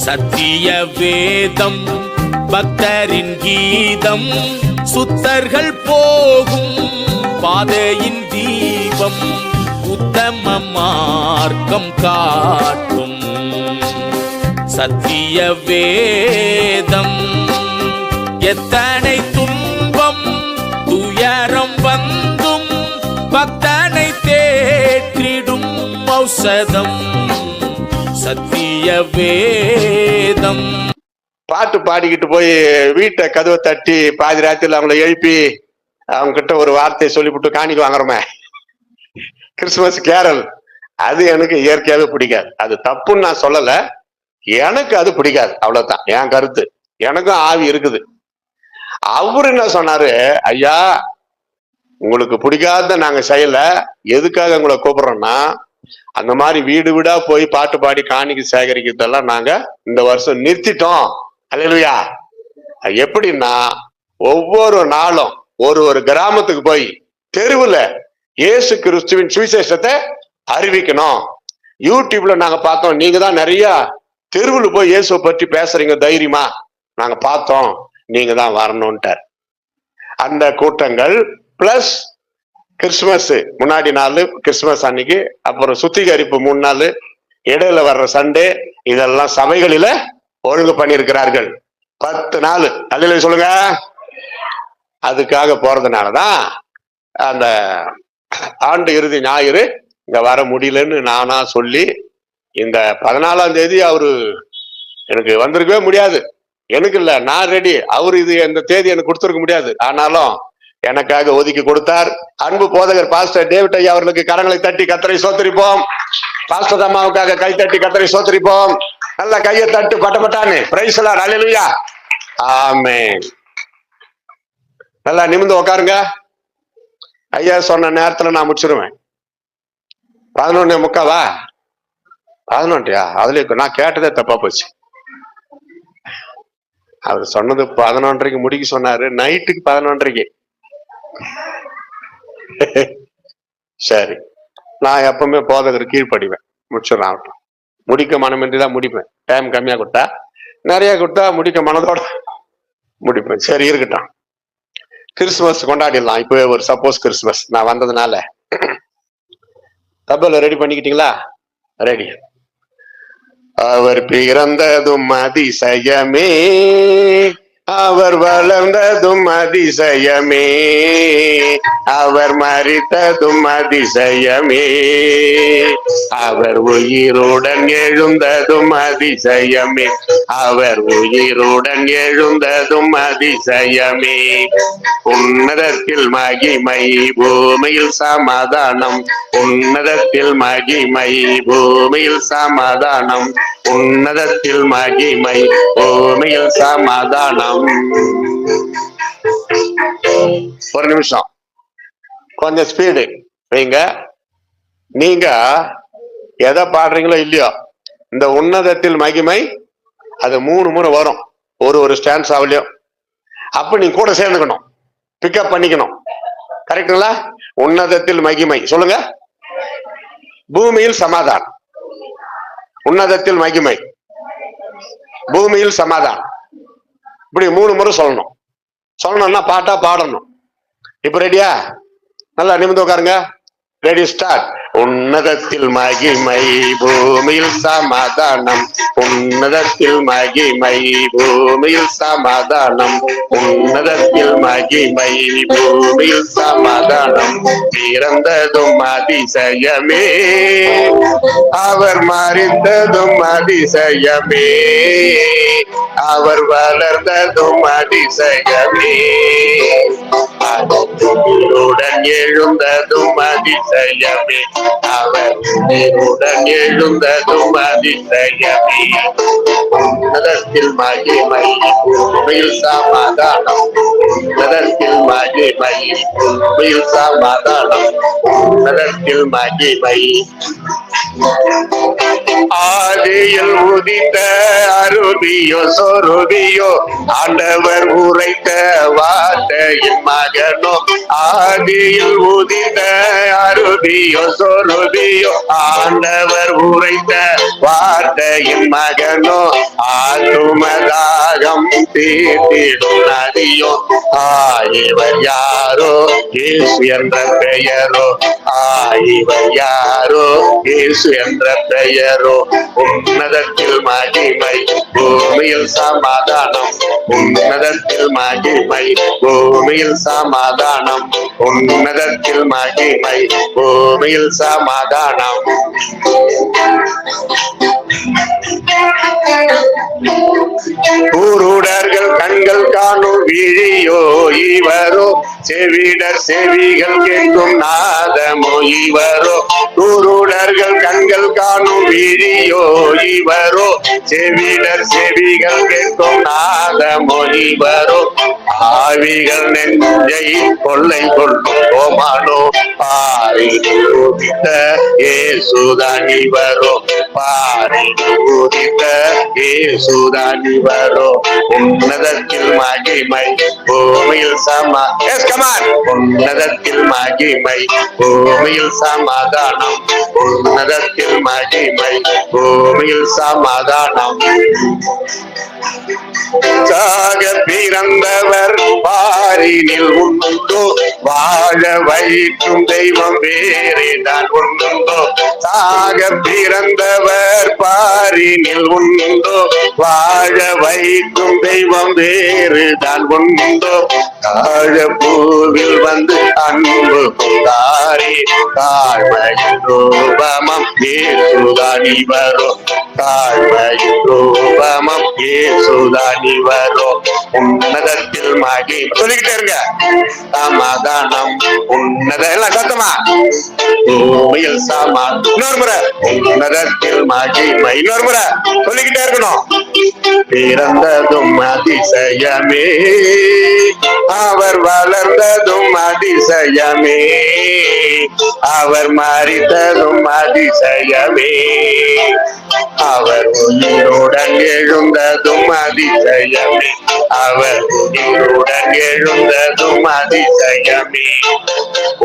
சத்திய வேதம் பக்தரின் கீதம், சுத்தர்கள் போகும் பாதையின் தீபம், உத்தம மார்க்கம் காட்டும் சத்திய வேதம். எத்தனை துன்பம் துயரம் வந்தும் பக்தனை தேற்றிடும் ஔஷதம் சத்திய வேதம். பாட்டு பாடிக்கிட்டு போய் வீட்டை கதவை தட்டி பாதி ராத்திரில அவங்கள எழுப்பி அவங்க கிட்ட ஒரு வார்த்தையை சொல்லிவிட்டு காணிக்கு வாங்குறோமே, கிறிஸ்துமஸ் கேரல், அது எனக்கு இயற்கையாவே பிடிக்காது. அது தப்புன்னு நான் சொல்லல, எனக்கு அது பிடிக்காது, அவ்வளவுதான் என் கருத்து. எனக்கும் ஆவி இருக்குது. அவரு என்ன சொன்னாரு, ஐயா உங்களுக்கு பிடிக்காத நாங்க செய்யல, எதுக்காக உங்களை கூப்பிடுறோம்னா அந்த மாதிரி வீடு வீடா போய் பாட்டு பாடி காணிக்கு சேகரிக்கிறதெல்லாம் நாங்க இந்த வருஷம் நிறுத்திட்டோம். அல்லேலூயா. எப்படின்னா ஒவ்வொரு நாளும் ஒரு ஒரு கிராமத்துக்கு போய் தெருவுல இயேசு கிறிஸ்துவின் சுவிசேஷத்தை அறிவிக்கணும். யூடியூப்ல நாங்க பார்த்தோம், நீங்க தான் நிறைய தெருவுல போய் இயேசுவை பற்றி பேசுறீங்க தைரியமா, நாங்க பார்த்தோம், நீங்க தான் வரணும்ட்டார். அந்த கூட்டங்கள் பிளஸ் கிறிஸ்துமஸ் முன்னாடி நாள், கிறிஸ்துமஸ் அன்னைக்கு, அப்புறம் சுத்திகரிப்பு 3 நாள், இடையில வர்ற சண்டே, இதெல்லாம் சபைகளில ஒழுங்கு பண்ணியிருக்கிறார்கள். 10 நாள். அல்லேலூயா சொல்லுங்க. அதுக்காக போறதுனாலதான் அந்த ஆண்டு இறுதி ஞாயிறு இங்க வர முடியலன்னு நானா சொல்லி, இந்த 14ஆம் தேதி அவரு எனக்கு வந்திருக்கவே முடியாது. எனக்கு இல்ல, நான் ரெடி. அவரு இது இந்த தேதி எனக்கு கொடுத்துருக்க முடியாது. ஆனாலும் எனக்காக ஒதுக்கி கொடுத்தார். அன்பு போதகர் பாஸ்டர் டேவிட் ஐயா அவர்களுக்கு கரங்களை தட்டி கத்தரை சோத்தரிப்போம். பாஸ்டர் அம்மாவுக்காக கை தட்டி கத்தரை சோத்தரிப்போம். நல்ல கையை தட்டு பட்டப்பட்டான்னு. பிரைஸ் எல்லாம். அல்லேலூயா. ஆமென். நல்லா நிமிர்ந்து உட்காருங்க. ஐயா சொன்ன நேரத்துல நான் முடிச்சிருவேன். 11:45 11 அதுல நான் கேட்டதே தப்பா போச்சு. அவர் சொன்னது 11:30 முடிக்க சொன்னாரு, நைட்டுக்கு 11:30. சரி, நான் எப்பவுமே போதகர் கீழ்படிவேன். முடிச்சிடறேன். முடிக்க மனமின்றிதான் முடிப்பேன். டைம் கம்மியா கொடுத்தா, நிறைய கொடுத்தா முடிக்க மனதோட முடிப்பேன். சரி இருக்கட்டும். கிறிஸ்துமஸ் கொண்டாடிடலாம். இப்பவே ஒரு சப்போஸ் கிறிஸ்துமஸ் நான் வந்ததுனால தபல ரெடி பண்ணிக்கிட்டீங்களா? ரெடி. அவர் பிறந்ததும் அதிசயமே, அவர் வளர்ந்ததும் அதிசயமே, அவர் மரித்ததும் அதிசயமே, அவர் உயிருடன் எழுந்ததும் அதிசயமே, அவர் உயிருடன் எழுந்ததும் அதிசயமே. உன்னதத்தில் மகிமை, பூமியில் சமாதானம், உன்னதத்தில் மகிமை, பூமியில் சமாதானம், உன்னதத்தில் மகிமை, பூமியில் சமாதானம். ஒரு நிமிஷம், கொஞ்சம் ஸ்பீடு வைங்க. நீங்க எதை பாடுறீங்களோ இல்லையோ, இந்த உன்னதத்தில் மகிமை அது 3 முறை வரும் ஒரு ஸ்டான்ஸாவிலையும். அப்ப நீங்க கூட சேர்ந்துக்கணும், பிக்கப் பண்ணிக்கணும். கரெக்டுங்களா? உன்னதத்தில் மகிமை சொல்லுங்க, பூமியில் சமாதானம். உன்னதத்தில் மகிமை, பூமியில் சமாதானம். இப்படி 3 முறை சொல்லணும். சொல்லணும்னா பாட்டா பாடணும். இப்ப ரெடியா? நல்லா நிமிர்ந்து உட்காருங்க. Ready, start. உன்னதத்தில் மகிமை, பூமியில் சமாதானம், உன்னதத்தில் மகிமை, பூமியில் சமாதானம், உன்னதத்தில் மகிமை, பூமியில் சமாதானம். பிறந்ததும் அதிசயமே, அவர் மரித்ததும் அதிசயமே, அவர் வளர்ந்ததும் அதிசயமே, உயிருடன் எழுந்ததும் அதிசயமே, அவர் உயிருடன் எழுந்ததும் அதிசயமே. உன்னதத்தில் மகிமை, பூமியில் சமாதானம், உன்னதத்தில் மகிமை, பூமியில் சமாதானம், உன்னதத்தில் மகிமை. ஆதியில் உதித்த அருபியோ சொருபியோ ஆண்டவர் உரைத்த வார்த்தையின் மகனோ ஆதியில் உதித்த அருபியோ சொருபியோ ஆண்டவர் உரைத்த வார்த்தையின் மகனோ ஆத்துமதாகம் தீர்த்திடும் நதியோ இவர் யாரோ இயேசு என்ற பெயரோ இவர் யாரோ இயேசு என்ற பெயரோ உன்னதத்தில் மகிமை பூமியில் சமாதானம் உன்னதத்தில் மகிமை பூமியில் சமாதானம் உன்னதத்தில் மகிமை பூமியில் சமாதானம் குருடர்கள் கண்கள் காணும் விழியோ இவரோ செவிடர் செவிகள் கேட்கும் நாதமோ இவரோ குருடர்கள் கண்கள் காணும் விழியோ இவரோ செவிடர் செவிகள் கேட்கும் நாதமோ இவரோ ஆவிகள் நெஞ்சை கொள்ளை கொள்ளும் ஓமானோ பாரி உதித்த இயேசுதான் இவரோ பாரி உதித்த இயேசுதான் இவரோ உன்னதத்தில் மகிமை பூமியில் உன்னதத்தில் மகிமை பூமியில் சமாதானம் உன்னதத்தில் மகிமை பூமியில் சமாதானம் சாக பிறந்தவர் பாரினில் உண்டோ வாழ வைக்கும் தெய்வம் வேறேதான் உண்டோ சாக பிறந்தவர் பாரினில் உண்டோ வாழ வைக்கும் தெய்வம் வேறுதான் உண்டோ தாழ பூவில் வந்து அன்பு தாரி தாழ்மையின் ரூபமம் ஏசுதான் இவரோ தாழ்மையின் ரூபமம் ஏசுதான் இவரோ உன்னதத்தில் மகி சொல்லிக்கிட்டே இருங்க சமாதானம் உன்னத எல்லாம் சத்தமா பூமியில் சமா இன்னொரு முறை உன்னதத்தில் மகிமை இன்னொரு முறை சொல்லிக்கிட்டே இருக்கணும் பிறந்ததும் அதிசயமே அவர் வளர்ந்ததும் அதிசயமே அவர் மரித்ததும் அதிசயமே அவர் உயிருடன் எழுந்ததும் அதிசயமே அவர் உயிருடன் எழுந்ததும் அதிசயமே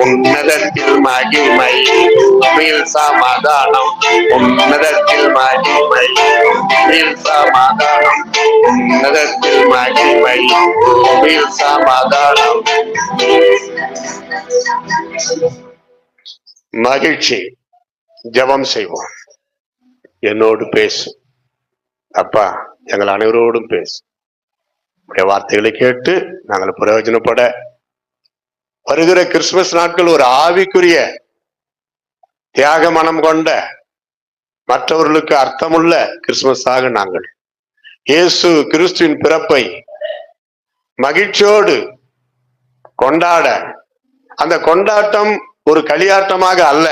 உன்னதத்தில் மகிமை பூமியில் சமாதானம் உன்னதத்தில் மகிமை பூமியில் சமாதானம் உன்னதத்தில் மகிமை பூமியில் சமாதானம் மகிழ்ச்சி. ஜெபம் செய்வோம். என்னோடு பேசு அப்பா, எங்கள் அனைவரோடும் பேசு. வார்த்தைகளை கேட்டு நாங்கள் பிரயோஜனப்பட வருகிற கிறிஸ்துமஸ் நாட்கள் ஒரு ஆவிக்குரிய தியாக மனம் கொண்ட மற்றவர்களுக்கு அர்த்தமுள்ள கிறிஸ்துமஸாக நாங்கள் இயேசு கிறிஸ்துவின் பிறப்பை மகிழ்ச்சியோடு கொண்டாட, அந்த கொண்டாட்டம் ஒரு களியாட்டமாக அல்ல,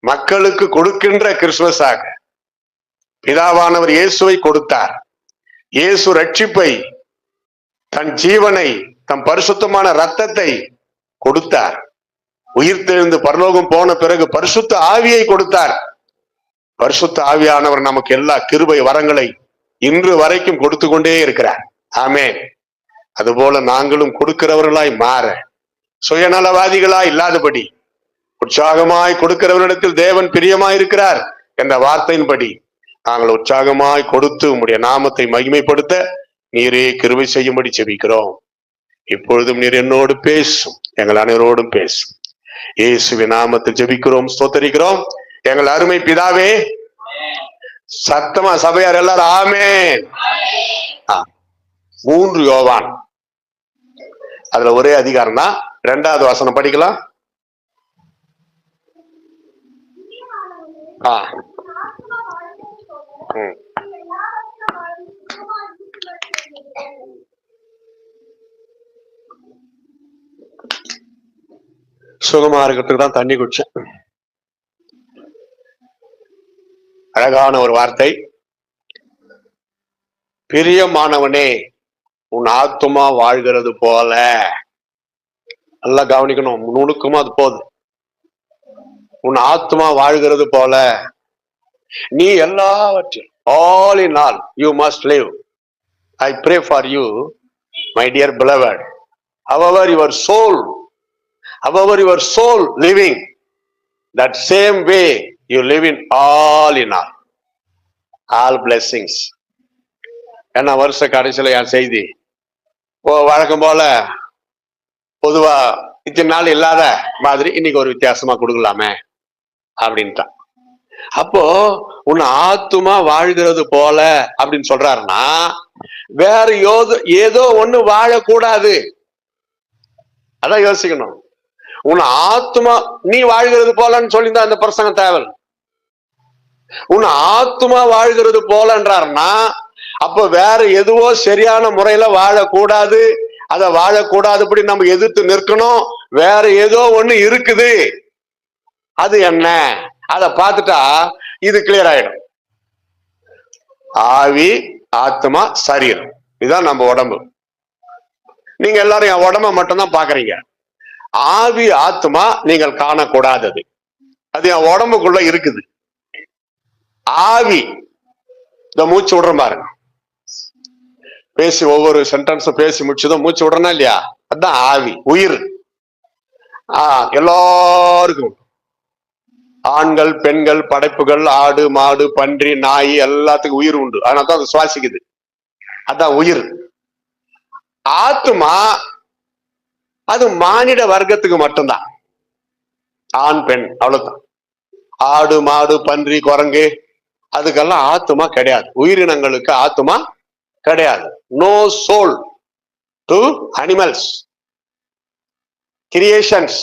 மக்களுக்கு கொடுக்கின்ற கிறிஸ்துமஸாக பிதாவானவர் இயேசுவை கொடுத்தார். இயேசு ரட்சிப்பை, தன் ஜீவனை, தம் பரிசுத்தமான இரத்தத்தை கொடுத்தார். உயிர்த்தெழுந்து பரலோகம் போன பிறகு பரிசுத்த ஆவியை கொடுத்தார். பரிசுத்த ஆவியானவர் நமக்கு எல்லா கிருபை வரங்களை இன்று வரைக்கும் கொடுத்து கொண்டே இருக்கிறார். ஆமென். அதுபோல நாங்களும் கொடுக்கிறவர்களாய் மாற, சுயநலவாதிகளாய் இல்லாதபடி உற்சாகமாய் கொடுக்கிறவரிடத்தில் தேவன் பிரியமாய் இருக்கிறார் என்ற வார்த்தையின்படி நாங்கள் உற்சாகமாய் கொடுத்து உம்முடைய நாமத்தை மகிமைப்படுத்த நீரே கிருபை செய்யும்படி ஜெபிக்கிறோம். இப்பொழுதும் நீர் என்னோடு பேசும், எங்கள் அனைவரோடும் பேசும். இயேசுவின் நாமத்தில் ஜெபிக்கிறோம், ஸ்தோத்தரிக்கிறோம் எங்கள் அருமை பிதாவே. சத்தமா சபையார் எல்லாரும் ஆமென். 3 யோவான், அதுல ஒரே அதிகாரம் தான். 2வது வசனம் படிக்கலாம். சுகமா இருக்கிறதுக்கு தான் தண்ணி குடிச்சேன். அழகான ஒரு வார்த்தை. பிரியமானவனே, உன் ஆத்துமா வாழ்கிறது போல. நல்லா கவனிக்கணும், நுணுக்கமா அது போகுது. உன் ஆத்துமா வாழ்கிறது போல நீ எல்லாவற்றையும் All in all, you must live. I pray for you, my dear beloved. However your soul living, that same way you live in all in all blessings. என்ன வருஷ கடைசியில என் செய்தி வழக்கம் போல பொதுவா இத்தனை நாள் இல்லாத மாதிரி இன்னைக்கு ஒரு வித்தியாசமா கொடுக்கலாமே அப்படின்ட்டான். அப்போ உன் ஆத்துமா வாழ்கிறது போல அப்படின்னு சொல்றாருன்னா வேற ஏதோ ஒண்ணு வாழக்கூடாது. அதான் யோசிக்கணும். உன் ஆத்துமா நீ வாழ்கிறது போலன்னு சொல்லிதான் அந்த பிரசங்கம் தேவை. உன் ஆத்துமா வாழ்கிறது போலன்றாருன்னா அப்ப வேற எதுவோ சரியான முறையில வாழக்கூடாது. அதை வாழக்கூடாதுபடி நம்ம எதிர்த்து நிற்கணும். வேற ஏதோ ஒண்ணு இருக்குது. அது என்ன? அதை பார்த்துட்டா இது கிளியர் ஆயிடும். ஆவி, ஆத்மா, சரீரம், இதுதான் நம்ம உடம்பு. நீங்க எல்லாரும் என் உடம்ப மட்டும்தான் பாக்குறீங்க. ஆவி, ஆத்மா நீங்கள் காணக்கூடாதது. அது என் உடம்புக்குள்ள இருக்குது. ஆவி இந்த மூச்சு விடுற பாருங்க. பேசி ஒவ்வொரு சென்டென்ஸும் பேசி முடிச்சதும் மூச்சு விடுறனா இல்லையா? அதுதான் ஆவி, உயிர். எல்லாருக்கும் ஆண்கள், பெண்கள், படைப்புகள், ஆடு, மாடு, பன்றி, நாய் எல்லாத்துக்கும் உயிர் உண்டு. அதனால்தான் அது சுவாசிக்குது. அதான் உயிர். ஆத்மா அது மானிட வர்க்கத்துக்கு மட்டும்தான். ஆண், பெண், அவ்வளவுதான். ஆடு, மாடு, பன்றி, குரங்கு அதுக்கெல்லாம் ஆத்மா கிடையாது. உயிரினங்களுக்கு ஆத்மா கிடையாது. No soul to animals creations.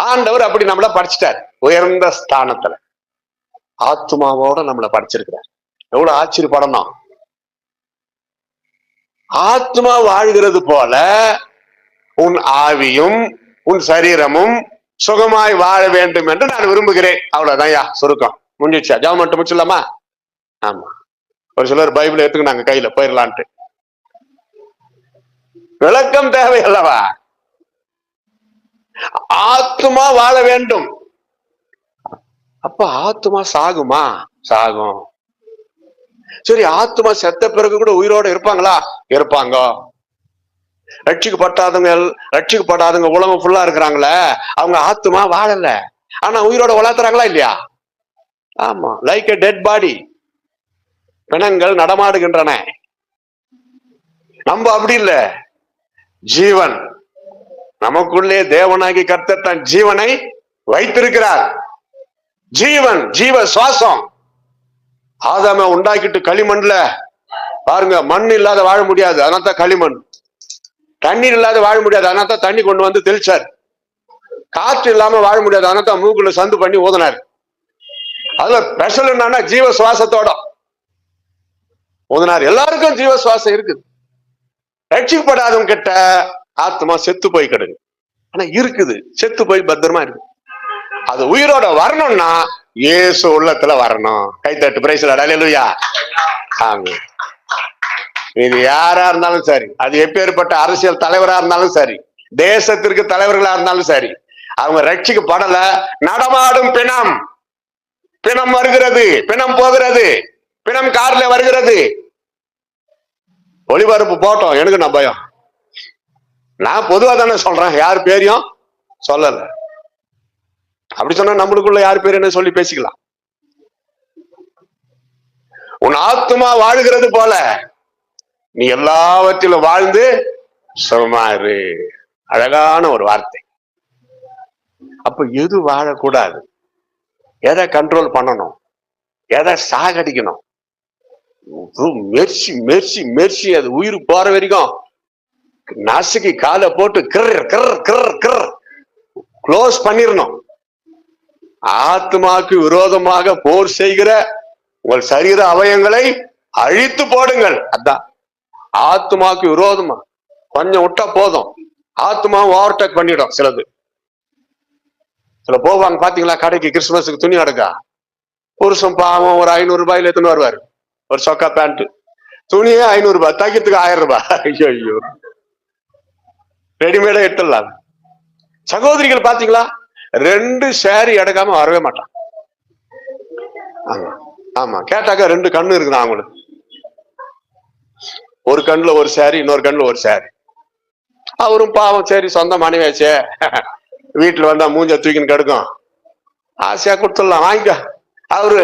ஆண்டவர் அப்படி நம்மள படிச்சுட்டார். உயர்ந்த ஸ்தானத்துல ஆத்மாவோட நம்மளை படிச்சிருக்கிறார். எவ்வளவு ஆச்சரியப்படணும். ஆத்மா வாழ்கிறது போல உன் ஆவியும் உன் சரீரமும் சுகமாய் வாழ வேண்டும் என்று நான் விரும்புகிறேன். அவ்வளவுதான் சுருக்கம். முடிஞ்சிச்சா? ஜெபம் மட்டும் முடிச்சிடலாமா? ஆமா. ஒரு சிலர் பைபிள் எடுத்துக்க நாங்க கையில போயிடலான்ட்டு. விளக்கம் தேவை அல்லவா? ஆத்மா வாழ வேண்டும். அப்ப ஆத்மா சாகுமா? சாகும். சரி, ஆத்மா செத்த பிறகு கூட உயிரோட இருப்பாங்களா? இருப்பாங்க. ரட்சிக்கப்படாதவங்க உலகம் ஃபுல்லா இருக்கிறாங்களே, அவங்க ஆத்மா வாழல, ஆனா உயிரோட வளர்த்துறாங்களா இல்லையா? ஆமா. Like a dead body. பிணங்கள் நடமாடுகின்றன. நம்ம அப்படி இல்ல. ஜீவன் நமக்குள்ளே தேவனாகி கர்த்தர் தன் ஜீவனை வைத்திருக்கிறார். ஜீவன், ஜீவ சுவாசம். ஆதாம உண்டாக்கிட்டு களிமண்ல பாருங்க, மண் இல்லாத வாழ முடியாது, அதனால்தான் களிமண். தண்ணீர் இல்லாத வாழ முடியாது, அதனால்தான் தண்ணி கொண்டு வந்து தெளிச்சார். காற்று இல்லாம வாழ முடியாது, அதனால்தான் மூக்குல சந்து பண்ணி ஊதினார். அதுல ஸ்பெஷல் என்னன்னா ஜீவ சுவாசத்தோட ஊதினார். எல்லாருக்கும் ஜீவ சுவாசம் இருக்குது. ரட்சிக்கப்படாதவங்க கிட்ட ஆத்மா செத்து போய் கிடக்கு, ஆனா இருக்குது, செத்து போய் பத்திரமா இருக்கு. அது உயிரோட வரணும்னா இயேசு உள்ளத்துல வரணும். கைத்தட்டு, பிரைஸ் தி லார்ட், ஹல்லேலூயா. ஆமா. இது யாரா இருந்தாலும் சரி, அது எப்பேற்பட்ட அரசியல் தலைவரா இருந்தாலும் சரி, தேசத்திற்கு தலைவர்களா இருந்தாலும் சரி, அவங்க ரட்சிக்கப்படல, நடமாடும் பிணம். பிணம் வருகிறது, பிணம் போகிறது, பிணம் கார்ல வருகிறது. ஒளிபரப்பு போட்டோம், எனக்கு நான் பயம். நான் பொதுவா தானே சொல்றேன், யார் பேரையும் சொல்லல. அப்படி சொன்னா நம்மளுக்குள்ள யார் பேர் என்ன சொல்லி பேசிக்கலாம். உன் ஆத்மா வாழுகிறது போல நீ எல்லாவற்றிலும் வாழ்ந்து சுகமாறு. அழகான ஒரு வார்த்தை. அப்ப எது வாழக்கூடாது, எதை கண்ட்ரோல் பண்ணணும், எதை சாகடிக்கணும், மெர்சி மெர்சி மெர்சி, அது உயிர் போற வரைக்கும் நசுக்கி காலை போட்டு க்ளோஸ் பண்ணிடணும். ஆத்மாக்கு விரோதமாக போர் செய்கிற உங்கள் சரீர அவயங்களை அழித்து போடுங்கள். அதான் ஆத்மாக்கு விரோதமா. கொஞ்சம் விட்டா போதும், ஆத்மா ஓவர்டேக் பண்ணிடும். சில போவாங்க பாத்தீங்களா, கடைக்கு கிறிஸ்துமஸுக்கு துணி எடுக்கா, புருஷன் பாவம் ஒரு 500 ரூபாயில எடுத்துன்னு வருவாரு. ஒரு சொக்கா பேண்ட், துணியே 500 ரூபாய், தைக்கிறதுக்கு 1000 ரூபாய். ஐயோ ஐயோ, ரெடிமேடா எடுத்துடலாம். சகோதரிகள் பாத்தீங்களா, 2 சேரி எடுக்காம வரவே மாட்டான். ஆமா, கேட்டாக்கா 2 கண்ணு இருக்குதான் அவங்களுக்கு. ஒரு கண்ணுல ஒரு சாரி, இன்னொரு கண்ணுல ஒரு சாரி. அவரும் பாவம், சரி சொந்த மனைவியாச்சே, வீட்டுல வந்தா மூஞ்ச தூக்கின்னு கெடுக்கும், ஆசையா கொடுத்துடலாம், வாங்கிக்க. அவரு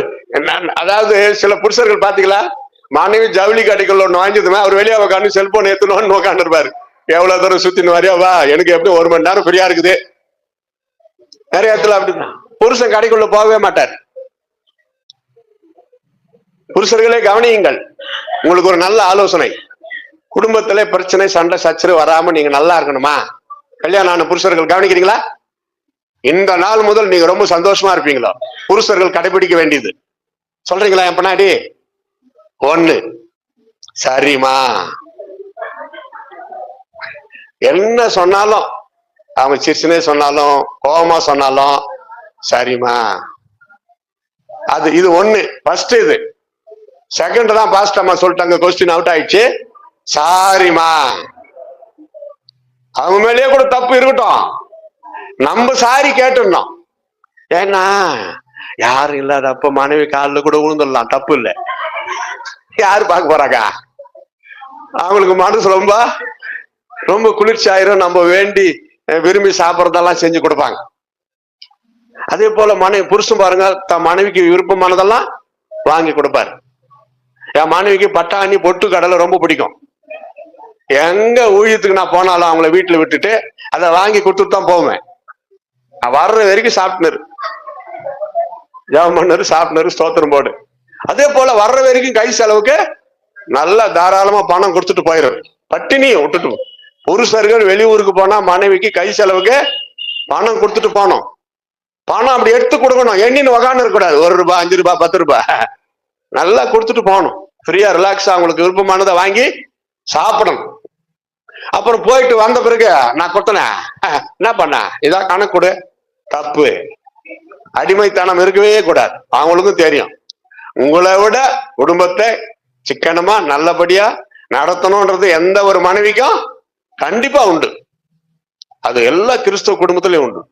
அதாவது சில புருஷர்கள் பாத்தீங்களா, மனைவி ஜவுளி கடைக்குள்ள ஒண்ணு வாங்கிதுமே, அவர் வெளியே உட்காந்து செல்போன் ஏத்தணும்னு உட்காந்து இருப்பாரு. எவ்வளவு தூரம் சுத்தின்னு வரையா, வா, எனக்கு எப்படி 1 மணி நேரம் ஃப்ரீயா இருக்குது. நிறைய இடத்துல அப்படிதான் புருஷன் கடைக்குள்ள போகவே மாட்டார். புருஷர்களே கவனியுங்கள், உங்களுக்கு ஒரு நல்ல ஆலோசனை. குடும்பத்திலே பிரச்சனை, சண்டை, சச்சரவு வராம நீங்க நல்லா இருக்கணுமா, கல்யாணம் ஆன புருஷர்கள் கவனிக்கிறீங்களா? இந்த நாள் முதல் நீங்க ரொம்ப சந்தோஷமா இருப்பீங்களோ? புருஷர்கள் கடைபிடிக்க வேண்டியது சொல்றீங்களா? என் பின்னாடி 1, சரிம்மா. என்ன சொன்னாலும், அவங்க சிரிச்சுனே சொன்னாலும், கோபமா சொன்னாலும், சரிம்மா. இது 1 ஃபர்ஸ்ட். இது செகண்ட் தான் பாஸ்ட் அம்மா சொல்லிட்டாங்க, கொஸ்டின் அவுட் ஆயிடுச்சு, சாரிமா. அவங்க மேலேயே கூட தப்பு இருக்கட்டும், நம்ம சாரி கேட்டுடணும். ஏன்னா யாரும் இல்லாதப்ப மனைவி காலில் கூட விழுந்துடலாம், தப்பு இல்லை. யாரு பார்க்க போறாங்க? அவங்களுக்கு மனசு ரொம்ப ரொம்ப குளிர்ச்சி ஆயிரும், நம்ம வேண்டி விரும்பி சாப்பிட்றதெல்லாம் செஞ்சு கொடுப்பாங்க. அதே போல புருஷன் பாருங்க, தன் மனைவிக்கு விருப்பமானதெல்லாம் வாங்கி கொடுப்பாரு. என் மனைவிக்கு பட்டாணி, பொட்டு கடலை ரொம்ப பிடிக்கும். எங்க ஊழியத்துக்கு நான் போனாலும் அவங்கள வீட்டுல விட்டுட்டு அதை வாங்கி கொடுத்துட்டு தான் போவேன். வர்ற வரைக்கும் சாப்பிட்டுனரு, ஜெபம் பண்ணரு, சாப்பிட்டுனரு, ஸ்தோத்திரம் போடு. அதே போல வர்ற வரைக்கும் கை செலவுக்கு நல்லா தாராளமா பணம் கொடுத்துட்டு போயிடும், பட்டினியும் விட்டுட்டு. புருஷர்கள் வெளியூருக்கு போனா மனைவிக்கு கை செலவுக்கு பணம் கொடுத்துட்டு போனோம். பணம் அப்படி எடுத்து கொடுக்கணும், எண்ணின்னு உக்காந்து இருக்கக்கூடாது. 1 ரூபாய், 5 ரூபாய், 10 ரூபாய் நல்லா கொடுத்துட்டு போகணும். ஃப்ரீயா ரிலாக்ஸா அவங்களுக்கு விருப்பமானதை வாங்கி சாப்பிடணும். அப்புறம் போயிட்டு வந்த பிறகு நான் கொடுத்தனேன், என்ன பண்ண, இதான் கணக்கு கொடு. தப்பு. அடிமைத்தனம் இருக்கவே கூடாது. அவங்களுக்கும் தெரியும், உங்களை விட குடும்பத்தை சிக்கனமா நல்லபடியா நடத்தணும்ன்றது எந்த ஒரு மனைவிக்கும் கண்டிப்பா உண்டு. அது எல்லா கிறிஸ்தவ குடும்பத்திலயும் உண்டு.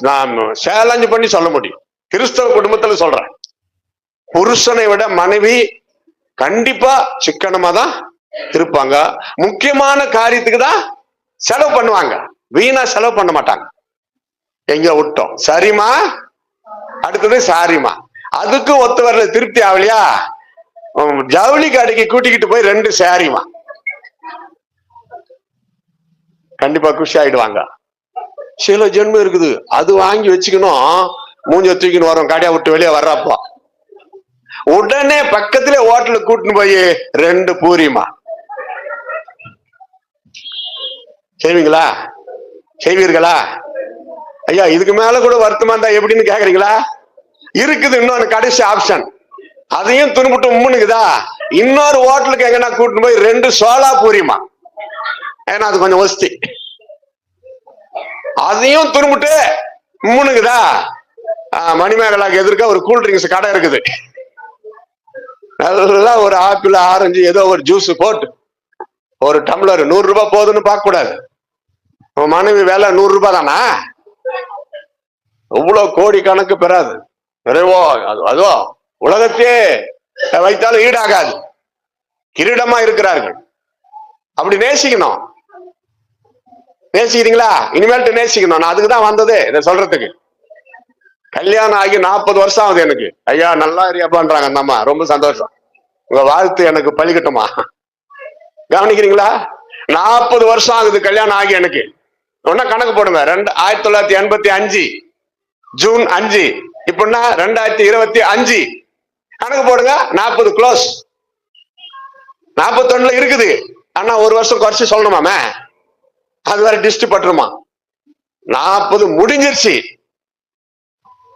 நான் சேலஞ்சு பண்ணி சொல்ல முடியும், கிறிஸ்தவ குடும்பத்துல சொல்றேன். புருஷனை விட மனைவி கண்டிப்பா சிக்கனமா தான் இருப்பாங்க. முக்கியமான காரியத்துக்கு தான் செலவு பண்ணுவாங்க, வீணா செலவு பண்ண மாட்டாங்க. எங்க விட்டோம், சரிமா, அடுத்தது சாரிமா. அதுக்கு ஒத்து வரல, திருப்தி ஆகலையா, ஜவுளி கடைக்கு கூட்டிக்கிட்டு போய் 2 சாரிமா, கண்டிப்பா குஷி ஆயிடுவாங்க. சில ஜென்மம் இருக்குது, அது வாங்கி வச்சுக்கணும், மூஞ்ச தூக்கின்னு வரும், கடையை விட்டு வெளியே வர்றப்போ உடனே பக்கத்துல ஹோட்டலுக்கு கூட்டின்னு போய் 2 பூரிமா. செய்வீங்களா? செய்வீர்களா? ஐயா, இதுக்கு மேல கூட வருத்தமா இருந்தா எப்படின்னு கேக்குறீங்களா? இருக்குது இன்னொன்னு கடைசி ஆப்ஷன், அதையும் துணுமுட்டு உம்முனுக்குதா, இன்னொரு ஹோட்டலுக்கு எங்கன்னா கூட்டின்னு போய் 2 சோளா பூரிமா. ஏன்னா அது கொஞ்சம் வசதி. அதையும் துணுமுட்டு உம்முனுக்குதா, மணிமேகலாக்கு எதிர்க்க ஒரு கூல்ட்ரிங்க்ஸ் கடை இருக்குது, நல்லா ஒரு ஆப்பிள், ஆரஞ்சு, ஏதோ ஒரு ஜூஸ் போட்டு ஒரு டம்ளர் 100 ரூபாய் போதுன்னு பார்க்க கூடாது. மனைவி வேலை 100 ரூபாய் தானா? இவ்வளவு கோடி கணக்கு பெறாது. நிறைவோ அதோ உலகத்தையே வைத்தாலும் ஈடாகாது. கிரீடமா இருக்கிறார்கள். அப்படி நேசிக்கணும். நேசிக்கிறீங்களா? இனிமேல்ட்டு நேசிக்கணும். நான் அதுக்குதான் வந்தது, இதை சொல்றதுக்கு. கல்யாணம் ஆகி 40 வருஷம் ஆகுது எனக்கு. ஐயா நல்லா இருப்பான்றாங்க அந்த அம்மா, ரொம்ப சந்தோஷம். உங்க வாழ்த்து எனக்கு பழிக்கட்டுமா? கவனிக்கிறீங்களா? 40 வருஷம் ஆகுது கல்யாணம் ஆகி எனக்கு. ஒன்னா கணக்கு போடுங்க, 1985 ஜூன் 5, இப்படின்னா 2025 கணக்கு போடுங்க. 40 க்ளோஸ். 41 இருக்குது. ஆனா 1 வருஷம் குறைச்சு சொல்லணுமாமே, அது வேற டிஸ்ட் பட்டுருமா. 40 முடிஞ்சிருச்சு.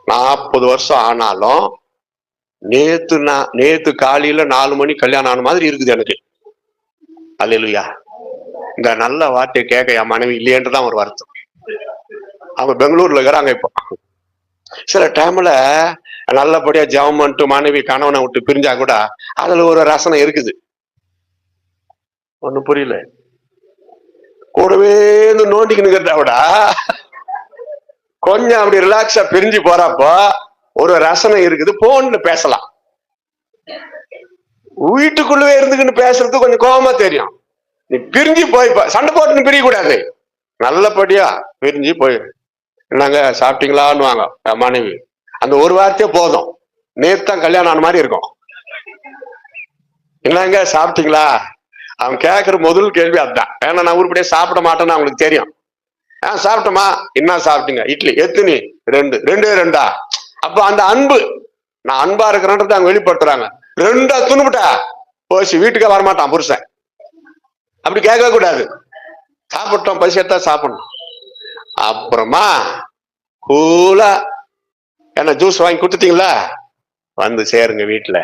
40 வருஷம் ஆனாலும் நேத்து காலையில 4 மணி கல்யாணம் ஆன மாதிரி இருக்குது எனக்கு. அல்லேலூயா. இந்த நல்ல வார்த்தையை கேட்க என் மனைவி இல்லையேன்றதான் ஒரு வருத்தம். அவங்க பெங்களூர்ல இருக்கிறாங்க. இப்போ சில டைம்ல நல்லபடியா ஜெபம் பண்ணிட்டு மனைவி கணவனை விட்டு பிரிஞ்சா கூட அதுல ஒரு ரசனை இருக்குது. ஒண்ணு புரியல. கூடவே நோண்டிக்கிட்டு விட கொஞ்சம் அப்படி ரிலாக்ஸா பிரிஞ்சு போறப்போ ஒரு ரசனை இருக்குது. போன்ல பேசலாம். வீட்டுக்குள்ளவே இருந்துக்கின்னு பேசுறது கொஞ்சம் கோபமா தெரியும். நீ பிரிஞ்சு போய் சண்டை போட்டு பிரிய கூடாது, நல்லபடியா பிரிஞ்சு போய் என்னங்க சாப்பிட்டீங்களான்னு வாங்க என் மனைவி. அந்த ஒரு வார்த்தையே போதும், நேத்தான் கல்யாணம் ஆன மாதிரி இருக்கும். என்னங்க சாப்பிட்டீங்களா, அவன் கேட்கிற முதல் கேள்வி அதுதான். ஏன்னா நான் உருப்படியே சாப்பிட மாட்டேன்னு அவங்களுக்கு தெரியும். சாப்பிட்டோமா, என்ன சாப்பிட்டீங்க, இட்லி எத்தனி, 2, 2 அப்ப அந்த அன்பு, நான் அன்பா இருக்கிறேன்றத அவங்க வெளிப்படுத்துறாங்க. 2 துணுபிட்டா போச்சு, வீட்டுக்கே வரமாட்டான் புருஷன். அப்படி கேட்க கூடாது. சாப்பிட்டோம், பசி எடுத்தா சாப்பிடணும். அப்புறமா கூலா என்ன ஜூஸ் வாங்கி கொடுத்துட்டீங்களா, வந்து சேருங்க வீட்டுல.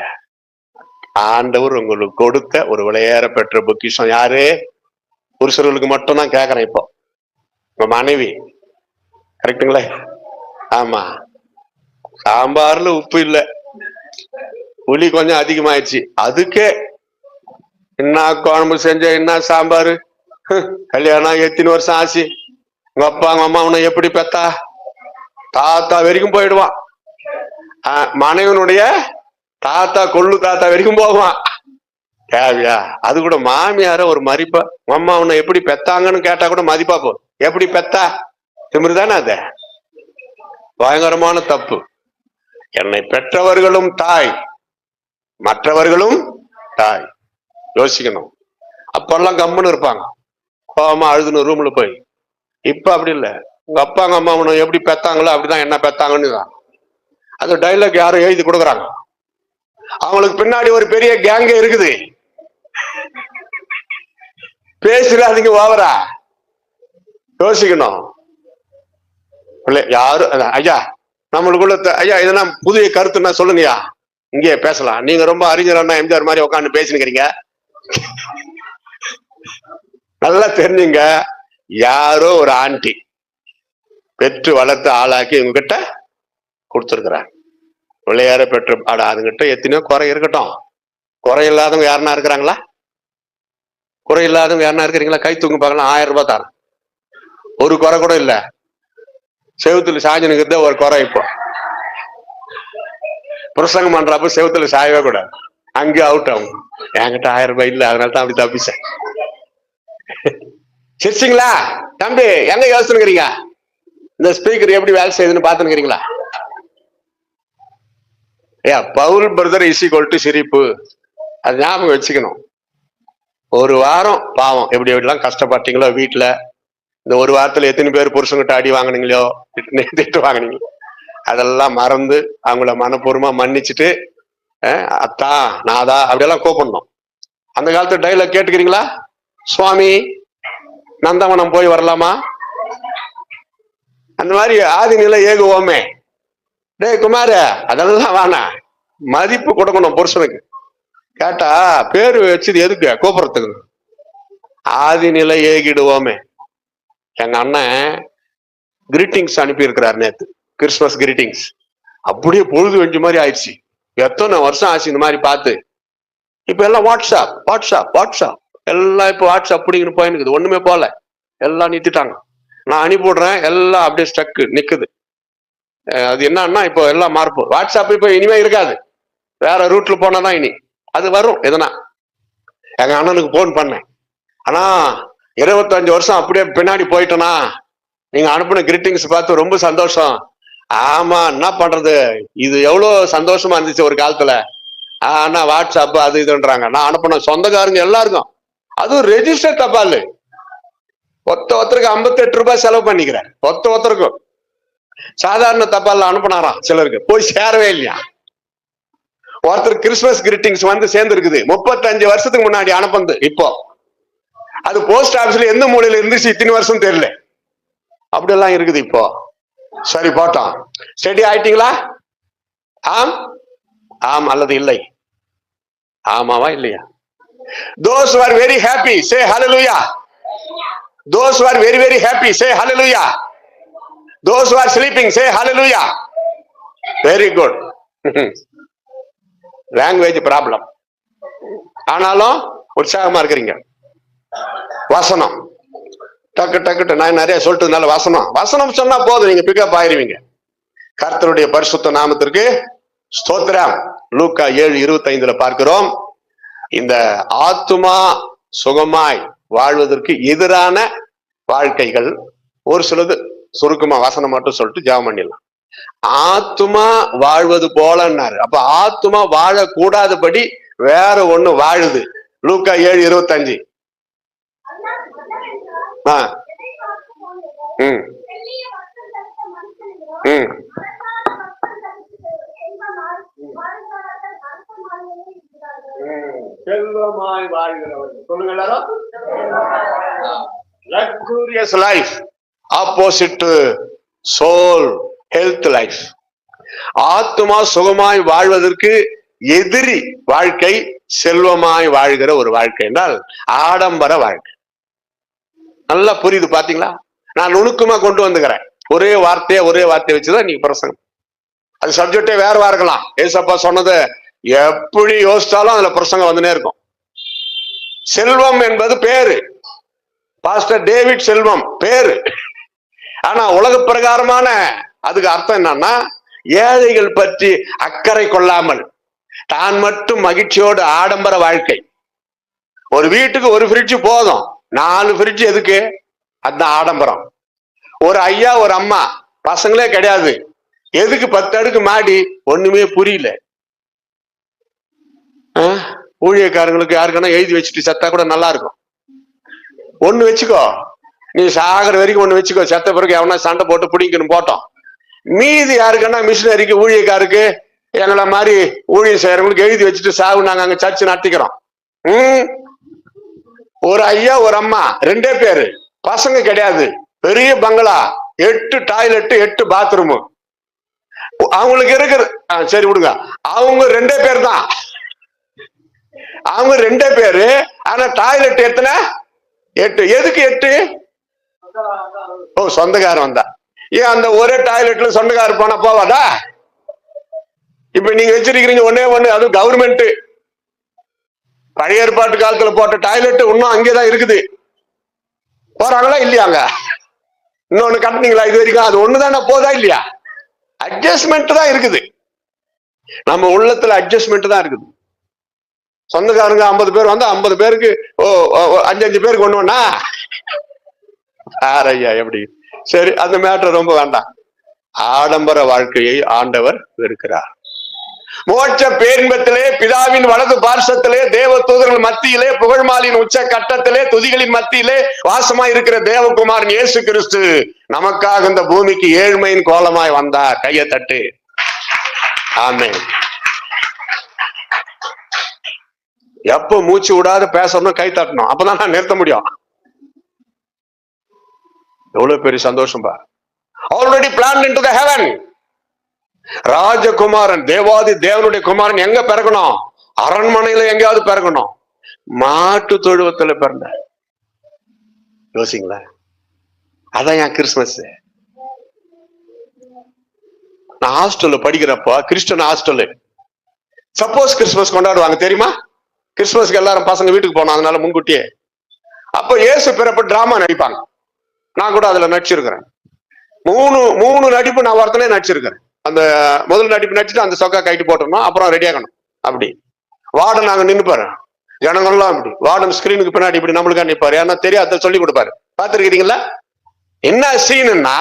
ஆண்டவர் உங்களுக்கு கொடுத்த ஒரு விலையேற பெற்ற பொக்கிஷம் யாரு? புருஷர்களுக்கு மட்டும் தான் கேட்கறேன். இப்போ உங்க மனைவி, கரெக்டுங்களா? ஆமா, சாம்பார்ல உப்பு இல்ல, புளி கொஞ்சம் அதிகமாயிடுச்சு, அதுக்கே என்ன குழம்பு செஞ்ச, என்ன சாம்பாரு, கல்யாணம் எத்தனை வருஷம் ஆச்சு, உங்க அப்பா உங்க அம்மா உன்னை எப்படி பெத்தா, தாத்தா வரைக்கும் போயிடுவான். மனைவனுடைய தாத்தா கொள்ளு தாத்தா வரைக்கும் போவான். தேவையா? அது கூட மாமியார ஒரு மதிப்பா, அம்மா உன்னை எப்படி பெத்தாங்கன்னு கேட்டா கூட மதிப்பா போ. எப்படி பெத்தா திமிருதானே? அத பயங்கரமான தப்பு. என்னை பெற்றவர்களும் தாய், மற்றவர்களும் தாய். யோசிக்கணும். அப்பெல்லாம் கம்முன்னு இருப்பாங்க, கோவமா அழுதுன்னு ரூம்ல போய். இப்ப அப்படி இல்லை. உங்க அப்பா உங்க அம்மா உன்னை எப்படி பெத்தாங்களோ அப்படிதான் என்ன பெத்தாங்கன்னு தான். அது டைலாக் யாரும் எழுதி கொடுக்குறாங்க. அவங்களுக்கு பின்னாடி ஒரு பெரிய கேங்க இருக்குது. பேசுறாதீங்க ஓவரா. யோசிக்கணும். யாரும் ஐயா நம்மளுக்குள்ள ஐயா இதெல்லாம் புதிய கருத்துன்னா சொல்லுங்கய்யா, இங்கே பேசலாம். நீங்க ரொம்ப அறிஞர் எம்ஜிஆர் மாதிரி உட்காந்து பேசினுக்கிறீங்க. நல்லா தெரிஞ்சுங்க, யாரோ ஒரு ஆண்டி பெற்று வளர்த்து ஆளாக்கி உங்ககிட்ட கொடுத்துருக்குறாங்க. விளையாட பெற்று அதுகிட்ட எத்தனையோ குறை இருக்கட்டும். குறை இல்லாதவங்க யாருன்னா இருக்கிறாங்களா? குறை இல்லாதவங்க யாருன்னா இருக்கிறீங்களா? கை தூங்க பார்க்கலாம். 1000 ரூபாய் தரேன். ஒரு குறை கூட இல்ல. செவுத்துல சாஞ்சனுக்கு ஒரு குறை. இப்போ பிரசங்கம் பண்றப்ப செவுத்துல சாயவே கூடாது, அங்கே அவுட் ஆகும். என்கிட்ட 1000 ரூபாய் இல்ல, அதனால தான் அப்படி தப்பிச்சேன். சிரிச்சிங்களா தம்பி? எங்க யோசிச்சுக்கிறீங்க? இந்த ஸ்பீக்கர் எப்படி வேலை செய்யுதுன்னு பாத்துக்கிறீங்களா? Paul brother is equal to சிரிப்பு. அது ஞாபகம் வச்சுக்கணும். ஒரு வாரம் பாவம் எப்படி எப்படிலாம் கஷ்டப்பட்டீங்களோ வீட்டுல, இந்த ஒரு வாரத்துல எத்தனை பேர் புருஷங்கிட்ட அடி வாங்கினீங்களோ, திட்டு வாங்கினீங்களோ, அதெல்லாம் மறந்து அவங்கள மனப்பூர்வமா மன்னிச்சுட்டு அத்தா நாதா அப்படியெல்லாம் கூப்பிடணும். அந்த காலத்து டைலாக் கேட்டுக்கிறீங்களா? சுவாமி நந்தவனம் போய் வரலாமா, அந்த மாதிரி ஆதி நிலை ஏகுவோமே. டே குமார, அதெல்லாம் வேணா, மதிப்பு கொடுக்கணும் புருஷனுக்கு. கேட்டா பேரு வச்சது எதுக்கு? கூப்பிடுறதுக்கு. ஆதி நிலை ஏகிடுவோமே. எங்க அண்ணன் கிரீட்டிங்ஸ் அனுப்பி இருக்கிறார் நேத்து, கிறிஸ்துமஸ் கிரீட்டிங்ஸ். அப்படியே பொழுது வெஞ்சு மாதிரி ஆயிடுச்சு. எத்தனை வருஷம் ஆச்சு இந்த மாதிரி பார்த்து. இப்ப எல்லாம் வாட்ஸ்அப் வாட்ஸ்அப் வாட்ஸ்அப், எல்லாம் இப்ப வாட்ஸ்அப் அப்படிங்கன்னு போயினுக்குது. ஒண்ணுமே போல, எல்லாம் நிறுத்திட்டாங்க. நான் அனுப்பிவிடுறேன், எல்லாம் அப்படியே ஸ்டக்கு நிக்குது. அது என்னன்னா இப்போ எல்லாம் மாறுப்பு. வாட்ஸ்அப் இப்ப இனிமே இருக்காது, வேற ரூட்ல போனாதான் இனி அது வரும். எதனா எங்க அண்ணனுக்கு போன் பண்ணேன், ஆனா 25 வருஷம் அப்படியே பின்னாடி போயிட்டோனா, நீங்க அனுப்பின கிரீட்டிங்ஸ் பார்த்து ரொம்ப சந்தோஷம். ஆமா, என்ன பண்றது, இது எவ்வளவு சந்தோஷமா இருந்துச்சு ஒரு காலத்துல. ஆனா வாட்ஸ்அப் அது இதுன்றாங்க. நான் அனுப்பின சொந்தக்காரங்க எல்லாருக்கும், அதுவும் ரெஜிஸ்டர் தபால், ஒருத்தருக்கு 58 ரூபாய் செலவு பண்ணிக்கிறேன். ஒருத்தருக்கும். சாதாரண தபால் அனுப்பினாராம் சிலருக்கு, போய் சேரவே இல்லையா. ஒருத்தர் கிறிஸ்துமஸ் கிரீட்டிங்ஸ் வந்து சேர்ந்து இருக்குது 35 வருஷத்துக்கு முன்னாடி அனுப்புது. இப்போ அது போஸ்ட் ஆபீஸ்ல எந்த மூலையில இருந்துச்சு இத்தனை வருஷம் தெரியல. அப்படியெல்லாம் இருக்குது இப்போ. சரி போட்டோம். ஸ்டடி ஆயிட்டீங்களா? ஆம் ஆம் அல்லது இல்லை? ஆமாவா இல்லையா? Those who are very happy say hallelujah. Those who are very very happy say hallelujah. Those who are sleeping say hallelujah. Very good. Language problem, ஆனாலும் உற்சாகமா இருக்கிறீங்க. வசனம் டக்கு டக்கு, நான் நிறைய சொல்லிட்டு வசனம் வசனம் சொன்னா போதும், நீங்க பிக்கப் ஆயிருவீங்க. கர்த்தருடைய பரிசுத்த நாமத்திற்கு ஸ்தோத்திரம். லூக்கா 7:25 பார்க்கிறோம். இந்த ஆத்துமா சுகமாய் வாழ்வதற்கு எதிரான வாழ்க்கைகள் ஒரு சிலது சுருக்கமா வசனம் மட்டும் சொல்லிட்டு ஜெபம் பண்ணிடலாம். ஆத்துமா வாழ்வது போலன்னாரு. அப்ப ஆத்துமா வாழக்கூடாதபடி வேற ஒண்ணு வாழுது. லூக்கா 7:25. செல்வமாய் வாழ்கிறவர்கள் சொல்லுங்க எல்லாரும். Luxurious life opposite to soul health life. ஆத்துமா சுகமாய் வாழ்வதற்கு எதிரி வாழ்க்கை செல்வமாய் வாழ்கிற ஒரு வாழ்க்கை என்றால் ஆடம்பர வாழ்க்கை. நல்லா புரியுது பாத்தீங்களா? நான் நுணுக்கமா கொண்டு வந்துக்கிறேன். ஒரே வார்த்தையை வச்சுதான் நீங்க பிரசங்கம். அது சப்ஜெக்டே வேறவா இருக்கலாம். ஏசப்பா சொன்னது எப்படி யோசிச்சாலும் அதுல பிரசங்கம் வந்துனே இருக்கும். செல்வம் என்பது பேரு. பாஸ்டர் டேவிட் செல்வம் பேரு. ஆனா உலக பிரகாரமான அதுக்கு அர்த்தம் என்னன்னா, ஏழைகள் பற்றி அக்கறை கொள்ளாமல் தான் மட்டும் மகிழ்ச்சியோடு ஆடம்பர வாழ்க்கை. ஒரு வீட்டுக்கு ஒரு ஃப்ரிட்ஜ் போதும், 4 ஃப்ரிட்ஜ் எதுக்கு? அதுதான் ஆடம்பரம். ஒரு ஐயா ஒரு அம்மா பசங்களே கிடையாது, எதுக்கு 10 அடுக்கு மாடி? ஒண்ணுமே புரியல. ஊழியக்காரங்களுக்கு யாருக்குன்னா எழுதி வச்சுட்டு செத்தா கூட நல்லா இருக்கும். ஒண்ணு வச்சுக்கோ, நீ சாகர வரைக்கும் ஒண்ணு வச்சுக்கோ. செத்த பிறகு எவனா சண்டை போட்டு பிடிக்கணும் போட்டோம். மீதி யாருக்குன்னா மிஷினரிக்கு ஊழியக்காருக்கு எங்களை மாதிரி ஊழியம் செய்யறவங்களுக்கு எழுதி வச்சுட்டு சாகு, நாங்க அங்க சர்ச்சு நடத்திக்கிறோம். ஒரு ஐயா ஒரு அம்மா 2 பேரு, பசங்க கிடையாது, பெரிய பங்களா, 8 டாய்லெட் 8 பாத்ரூம் அவங்களுக்கு இருக்கிற. சரி விடுங்க, அவங்க 2 பேர் தான். அவங்க 2 பேரு, ஆனா டாய்லெட் எத்தனை? 8. எதுக்கு 8? ஓ, சொந்தக்காரன் வந்தா. ஏன் அந்த ஒரே டாய்லெட்ல சொந்தக்காரர் போனா போவாதா? இப்ப நீங்க வச்சிருக்கிறீங்க ஒன்னே ஒண்ணு, அது கவர்மெண்ட் பழைய ஏற்பாட்டு காலத்துல போட்ட டாய்லெட் இன்னும் அங்கேதான் இருக்குது. போறாங்களா இல்லையாங்க? இன்னொன்னு கட்டினீங்களா இது வரைக்கும்? அது ஒண்ணுதானே போதா இல்லையா? அட்ஜஸ்ட்மெண்ட் தான் இருக்குது. நம்ம உள்ளத்துல அட்ஜஸ்ட்மெண்ட் தான் இருக்குது. சொந்தக்காரங்க 50 பேர் வந்தா 50 பேருக்கு 5 பேருக்கு ஒண்ணுன்னா ஆரையா எப்படி? சரி, அந்த மேட்டர் ரொம்ப வேண்டாம். ஆடம்பர வாழ்க்கையை ஆண்டவர் வெறுக்கிறார். மோட்ச பேரின்பத்திலே பிதாவின் வலது பார்சத்திலே தேவ தூதர்கள் மத்தியிலே புகழ்மாலின் உச்ச கட்டத்திலே துதிகளின் மத்தியிலே வாசமாய் இருக்கிற தேவகுமாரன் இயேசு கிறிஸ்து நமக்காக இந்த பூமிக்கு ஏழ்மையின் கோலமாய் வந்தார். கையை தட்டு. ஆமென். எப்ப மூச்சு விடாத பேசணும், கை தட்டணும், அப்பதான் நான் நிறுத்த முடியும். எவ்வளவு பெரிய சந்தோஷம் பா. Already plan into the heaven. ராஜகுமாரன், தேவாதி தேவனுடைய குமாரன் எங்க பிறக்கணும்? அரண்மனையில எங்கேயாவது பிறக்கணும். மாட்டு தொழுவத்துல பிறந்த. யோசிங்களா? அதான் என் கிறிஸ்துமஸ். நான் ஹாஸ்டல்ல படிக்கிறப்ப, கிறிஸ்டியன் ஹாஸ்டல், சப்போஸ் கிறிஸ்துமஸ் கொண்டாடுவாங்க தெரியுமா? கிறிஸ்துமஸ்க்கு எல்லாரும் பசங்க வீட்டுக்கு போனோம், அதனால முன்கூட்டியே. அப்ப இயேசு பிறப்பு டிராமா நடிப்பாங்க. நான் கூட அதுல நடிச்சிருக்கிறேன். மூணு நடிப்பு நான் ஒருத்தனே நடிச்சிருக்கிறேன். அந்த முதல் நடிப்பு நடிச்சுட்டு அந்த சொக்கா கைட்டு போட்டோம்னா அப்புறம் ரெடி ஆகணும். அப்படி வார்டன் நாங்க நின்னுப்பாரு, ஜனங்கள்லாம் அப்படி வார்டன் ஸ்கிரீனுக்கு பின்னாடி இப்படி நம்மளுக்கா நிற்பாரு. ஏன்னா தெரியாத சொல்லி கொடுப்பாரு. பார்த்துருக்கீங்களா? என்ன சீனுன்னா,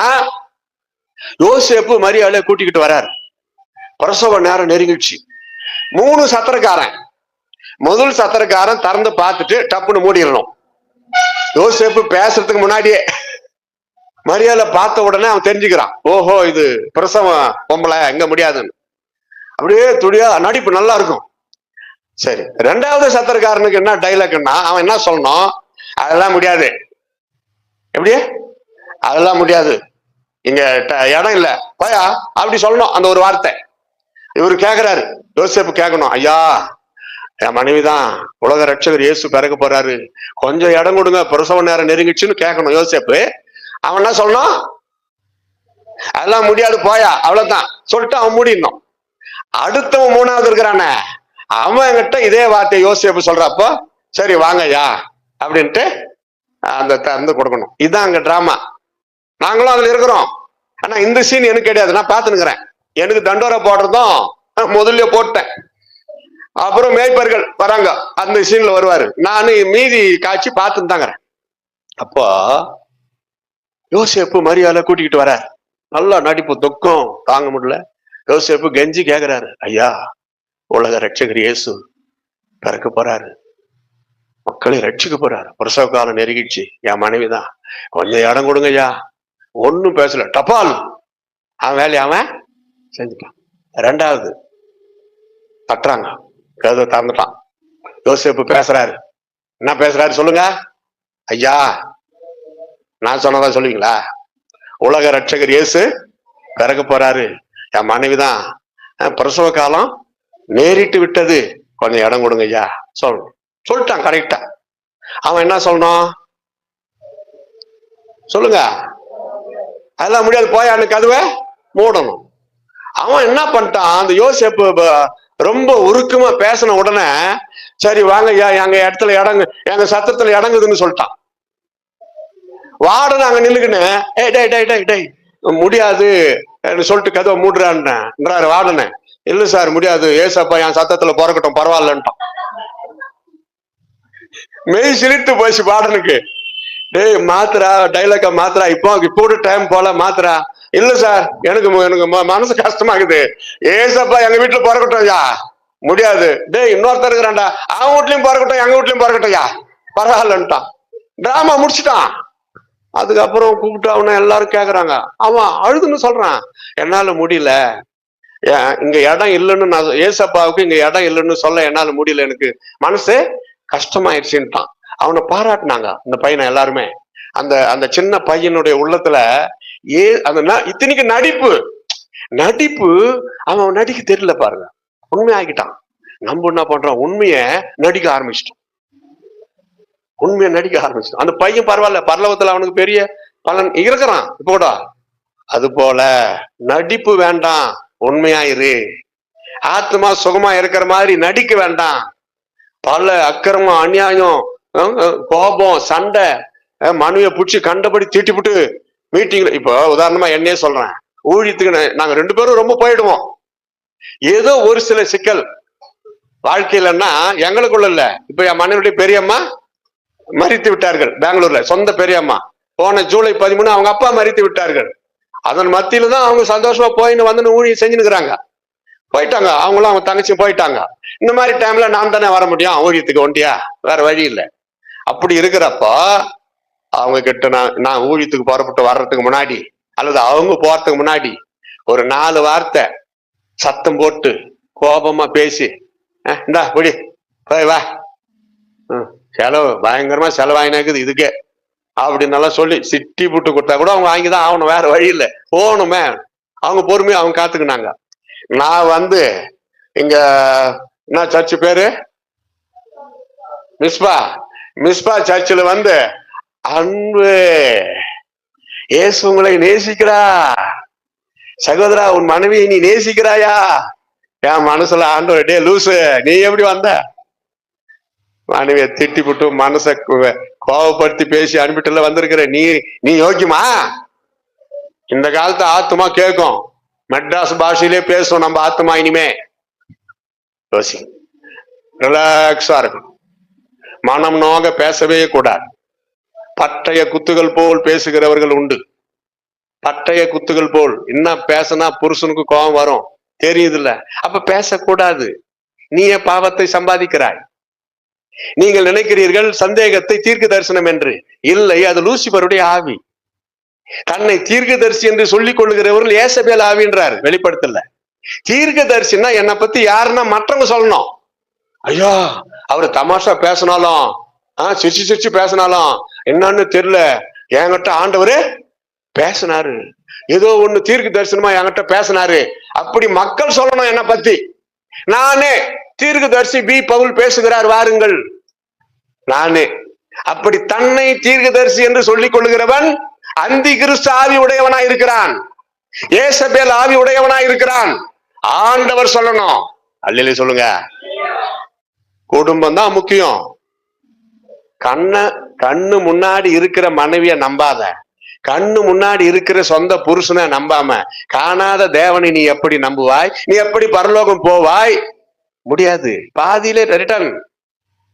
யோசேப்பு மரியாதை கூட்டிக்கிட்டு வராரு. பிரசவ நேரம் நெருங்கிடுச்சு. 3 சத்திரக்காரன். முதல் சத்திரக்காரன் திறந்து பார்த்துட்டு டப்புன்னு மூடிடணும். யோசேப்பு பேசுறதுக்கு முன்னாடியே மரியாதை பார்த்த உடனே அவன் தெரிஞ்சுக்கிறான், ஓஹோ இது பிரசவம் பொம்பளை, எங்க முடியாதுன்னு. அப்படியே துடியா நடிப்பு நல்லா இருக்கும். சரி, 2வது சத்திரக்காரனுக்கு என்ன டைலாக்னா, அவன் என்ன சொல்லணும்? அதெல்லாம் முடியாது. எப்படி? அதெல்லாம் முடியாது, இங்க இடம் இல்ல, போயா, அப்படி சொல்லணும். அந்த ஒரு வார்த்தை இவரு கேக்குறாரு. யோசேப்பு கேட்கணும், ஐயா என் மனைவிதான் உலக ரட்சகர் இயேசு பிறக்க போறாரு, கொஞ்சம் இடம் கொடுங்க, பிரசவ நேரம் நெருங்கிச்சுன்னு கேட்கணும் யோசேப்பு. அவன் என்ன சொல்லணும்? அதெல்லாம் முடியாது, போயா, அவ்வளவுதான் சொல்லிட்டு அவன் மூடிடணும். அடுத்தவன் 3வது இருக்கிறானே, அவன் கிட்ட இதே வார்த்தை யோசேப்பு சொல்றப்போ, சரி வாங்கய்யா அப்படின்ட்டு அந்த திறந்து கொடுக்கணும். இதுதான் அங்க டிராமா. நாங்களும் அதுல இருக்கிறோம். ஆனா இந்த சீன் எனக்கு கிடையாது, நான் பார்த்துனுக்கிறேன். எனக்கு தண்டோரை போடுறதும் முதல்ல போட்டேன். அப்புறம் மேய்ப்பர்கள் வராங்க, அந்த சீன்ல வருவாரு. நானு மீதி காட்சி பார்த்துட்டு தாங்கிறேன். அப்போ யோசேப்பு மரியாதை கூட்டிக்கிட்டு வராரு. நல்லா நடிப்பு, துக்கம் தாங்க முடியல. யோசேப்பு கெஞ்சி கேக்குறாரு, ஐயா உலக ரட்சகர் இயேசு பிறக்க போறாரு, மக்களை ரட்சிக்க போறாரு, பிரசவ காலம் நெருங்கிடுச்சு, என் மனைவிதான், கொஞ்சம் இடம் கொடுங்க ஐயா. ஒன்னும் பேசல, டபால் அவன் வேலையை அவன் செஞ்சுட்டான். ரெண்டாவது தட்டுறாங்க, கதவை திறந்துட்டான். யோசேப்பு பேசுறாரு. என்ன பேசுறாரு சொல்லுங்க ஐயா? நான் சொன்னதா சொல்லுவீங்களா? உலக ரட்சகர் இயேசு பிறக்க போறாரு, என் மனைவிதான், பிரசவ காலம் நேரிட்டு விட்டது, கொஞ்சம் இடம் கொடுங்க ஐயா சொல்லணும். சொல்லிட்டான் கரெக்டா. அவன் என்ன சொல்லணும் சொல்லுங்க? அதெல்லாம் முடியாது, போய் அந்த கதவை மூடணும். அவன் என்ன பண்ணிட்டான், அந்த யோசேப்பு ரொம்ப உருக்கமா பேசின உடனே, சரி வாங்க ஐயா, எங்க இடத்துல இடங்கு, எங்க சத்தத்துல இடங்குதுன்னு சொல்லிட்டான். வாடனை அங்க நில்லுக்குன்னு, ஏய் டே டே டே டே முடியாது சொல்லிட்டு கதவை மூடுறான்றாரு வாடனை. இல்ல சார் முடியாது, ஏசப்பா என் சத்தத்துல பிறக்கட்டும் பரவாயில்லன்ட்டான். மெய் சிரித்து போச்சு வாடனுக்கு. டேய் மாத்திரா, டைலாக்கா மாத்திரா, இப்போ டைம் போல மாத்திரா. இல்ல சார், எனக்கு மனசு கஷ்டமாக்குது, ஏசப்பா எங்க வீட்டுல பிறக்கட்டும் ஐயா. முடியாது. டேய் இன்னொருத்தர் இருக்கிறான்டா, அவன் வீட்லயும் பிறக்கட்டும் எங்க வீட்லயும் பிறக்கட்டும் ஐயா, பரவாயில்லன்ட்டான். டிராமா முடிச்சுட்டான். அதுக்கப்புறம் கூப்பிட்டு அவனை எல்லாரும் கேக்குறாங்க, அவன் அழுதுன்னு சொல்றான், என்னால முடியல, இங்க இடம் இல்லைன்னு, நான் ஏசப்பாவுக்கு இங்க இடம் இல்லைன்னு சொல்ல என்னால முடியல, எனக்கு மனசு கஷ்டமாயிடுச்சுன்ட்டான். அவனை பாராட்டினாங்க இந்த பையனை எல்லாருமே. அந்த அந்த சின்ன பையனுடைய உள்ளத்துல அந்த இத்தனைக்கு நடிப்பு அவன் நடிக்க தெரியல பாருங்க, உண்மையாகிட்டான். நம்ம என்ன பண்றோம், உண்மைய நடிக்க ஆரம்பிச்சிட்டோம். அந்த பையன் பரவாயில்ல, பரலோகத்துல அவனுக்கு பெரிய பலன் இருக்கிறான் இப்போடா. அது போல நடிப்பு வேண்டாம், உண்மையாயிரு. ஆத்மா சுகமா இருக்கிற மாதிரி நடிக்க வேண்டாம். பல அக்கிரமம், அநியாயம், கோபம், சண்டை, மனுவை பிடிச்சி கண்டபடி தீட்டிவிட்டு மீட்டிங்ல, இப்போ உதாரணமா என்னையே சொல்றேன், ஊழியத்துக்கு நாங்க 2 பேரும் ரொம்ப போயிடுவோம். ஏதோ ஒரு சில சிக்கல் வாழ்க்கையிலன்னா எங்களுக்குள்ள இல்ல. இப்ப என் மனைவியுடைய பெரியம்மா மரித்து விட்டார்கள் பெங்களூர்ல, சொந்த பெரியம்மா. போன ஜூலை 13 அவங்க அப்பா மரித்து விட்டார்கள். அதன் மத்தியில தான் அவங்க சந்தோஷமா போயின்னு வந்து ஊழியம் செஞ்சுனுக்குறாங்க. போயிட்டாங்க அவங்களும், அவங்க தங்கச்சியும் போயிட்டாங்க. இந்த மாதிரி டைம்ல நான் தானே வர முடியும் ஊழியத்துக்கு ஒண்டியா, வேற வழி இல்லை. அப்படி இருக்கிறப்போ அவங்க கிட்ட நான் ஊழியத்துக்கு புறப்பட்டு வர்றதுக்கு முன்னாடி அல்லது அவங்க போறதுக்கு முன்னாடி ஒரு 4 வார்த்தை சத்தம் போட்டு கோபமா பேசி, இந்தா குடி போய் வா, செலவு பயங்கரமா செலவாயினாக்குது இதுக்கே அப்படின்னு சொல்லி சிட்டி புட்டு கொடுத்தா கூட அவங்க வாங்கிதான் ஆகணும், வேற வழி இல்லை, போகணுமே. அவங்க பொறுமையா அவங்க காத்துக்கினாங்க. நான் இங்க என்ன சர்ச்சு பேரு, மிஸ்பா சர்ச்சில் அன்பு இயேசு உங்களை நேசிக்கிறா, சகோதரா உன் மனைவியை நீ நேசிக்கிறாயா? என் மனசுல ஆண்டவர், டே லூசு நீ எப்படி வந்த? மனைவியை திட்டி விட்டு மனசை கோபப்படுத்தி பேசி அனுப்பிட்டுல வந்திருக்கிற நீ யோக்கியமா? இந்த காலத்து ஆத்மா கேட்கும், மெட்ராஸ் பாஷையிலே பேசும் நம்ம ஆத்மா. இனிமே யோசி, ரிலாக்ஸா இருக்கும், மனம் நோக பேசவே கூடாது. பட்டய குத்துகள் போல் பேசுகிறவர்கள் உண்டு. பட்டய குத்துகள் போல் என்ன பேசினா புருஷனுக்கு கோபம் வரும், தெரியுது இல்ல? அப்ப பேசக்கூடாது. நீயே பாவத்தை சம்பாதிக்கிறாய். நீங்கள் நினைக்கிறீர்கள் சந்தேகத்தை தீர்க்க தரிசனம் என்று. இல்லை, அது லூசிபருடைய ஆவி. தன்னை தீர்க்கதரிசி என்று சொல்லிக் கொள்ளுகிறவர்கள் ஏசபேல் ஆவின்றார், வெளிப்படுத்தல. தீர்க்கதரிசின்னா என்னை பத்தி யாருன்னா மற்றவங்க சொல்லணும். ஐயா அவரு தமாஷா பேசினாலும், சிரிச்சு பேசினாலும் என்னன்னு தெரியல, என்கிட்ட ஆண்டவரு பேசினாரு, ஏதோ ஒண்ணு தீர்க்க தரிசனமா என்கிட்ட பேசினாரு, அப்படி மக்கள் சொல்லணும் என்னை பத்தி. நானே தீர்க்கதரிசி பி பவுல் பேசுகிறார் வாருங்கள், நானே. அப்படி தன்னை தீர்க்கதரிசி என்று சொல்லிக் கொள்ளுகிறவன் அந்தி கிறிஸ்து ஆவி உடையவனாய் இருக்கிறான், ஏசபேல் ஆவி உடையவனாய் இருக்கிறான். ஆண்டவர் சொல்லணும். அல்லேலூயா சொல்லுங்க. குடும்பம் தான் முக்கியம். கண்ணு முன்னாடி இருக்கிற மனைவிய நம்பாத, கண்ணு முன்னாடி இருக்கிற சொந்த புருஷனை நம்பாம காணாத தேவனை நீ எப்படி நம்புவாய்? நீ எப்படி பரலோகம் போவாய்? முடியாது. பாதியிலே return.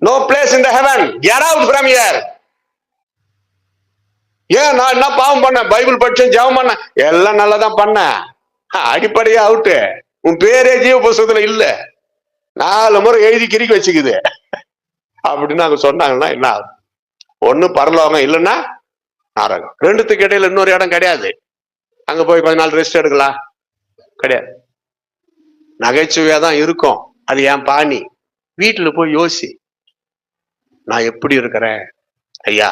No place in the heaven, get out from here. ஏன் நான் என்ன பாவம் பண்ண? பைபிள் படிச்சேன், ஜெபம் பண்ண, எல்லாம் நல்லதான் பண்ண, அடிப்படையா அவுட்டு. உன் பேரே ஜீவ புஸ்தகத்துல இல்ல, 4 முறை எழுதி கிறுக்கி வச்சுக்குது அப்படின்னு அவங்க சொன்னாங்கன்னா என்ன ஆகும்? ஒண்ணு பரலோகம், இல்லைன்னா நரகம். ரெண்டுத்துக்கு இடையில இன்னொரு இடம் கிடையாது. அங்க போய் 14 ரெஸ்ட் எடுக்கலாம் கிடையாது. நகைச்சுவையா தான் இருக்கும், அது என் பாணி. வீட்டுல போய் யோசி, நான் எப்படி இருக்கிறேன் ஐயா?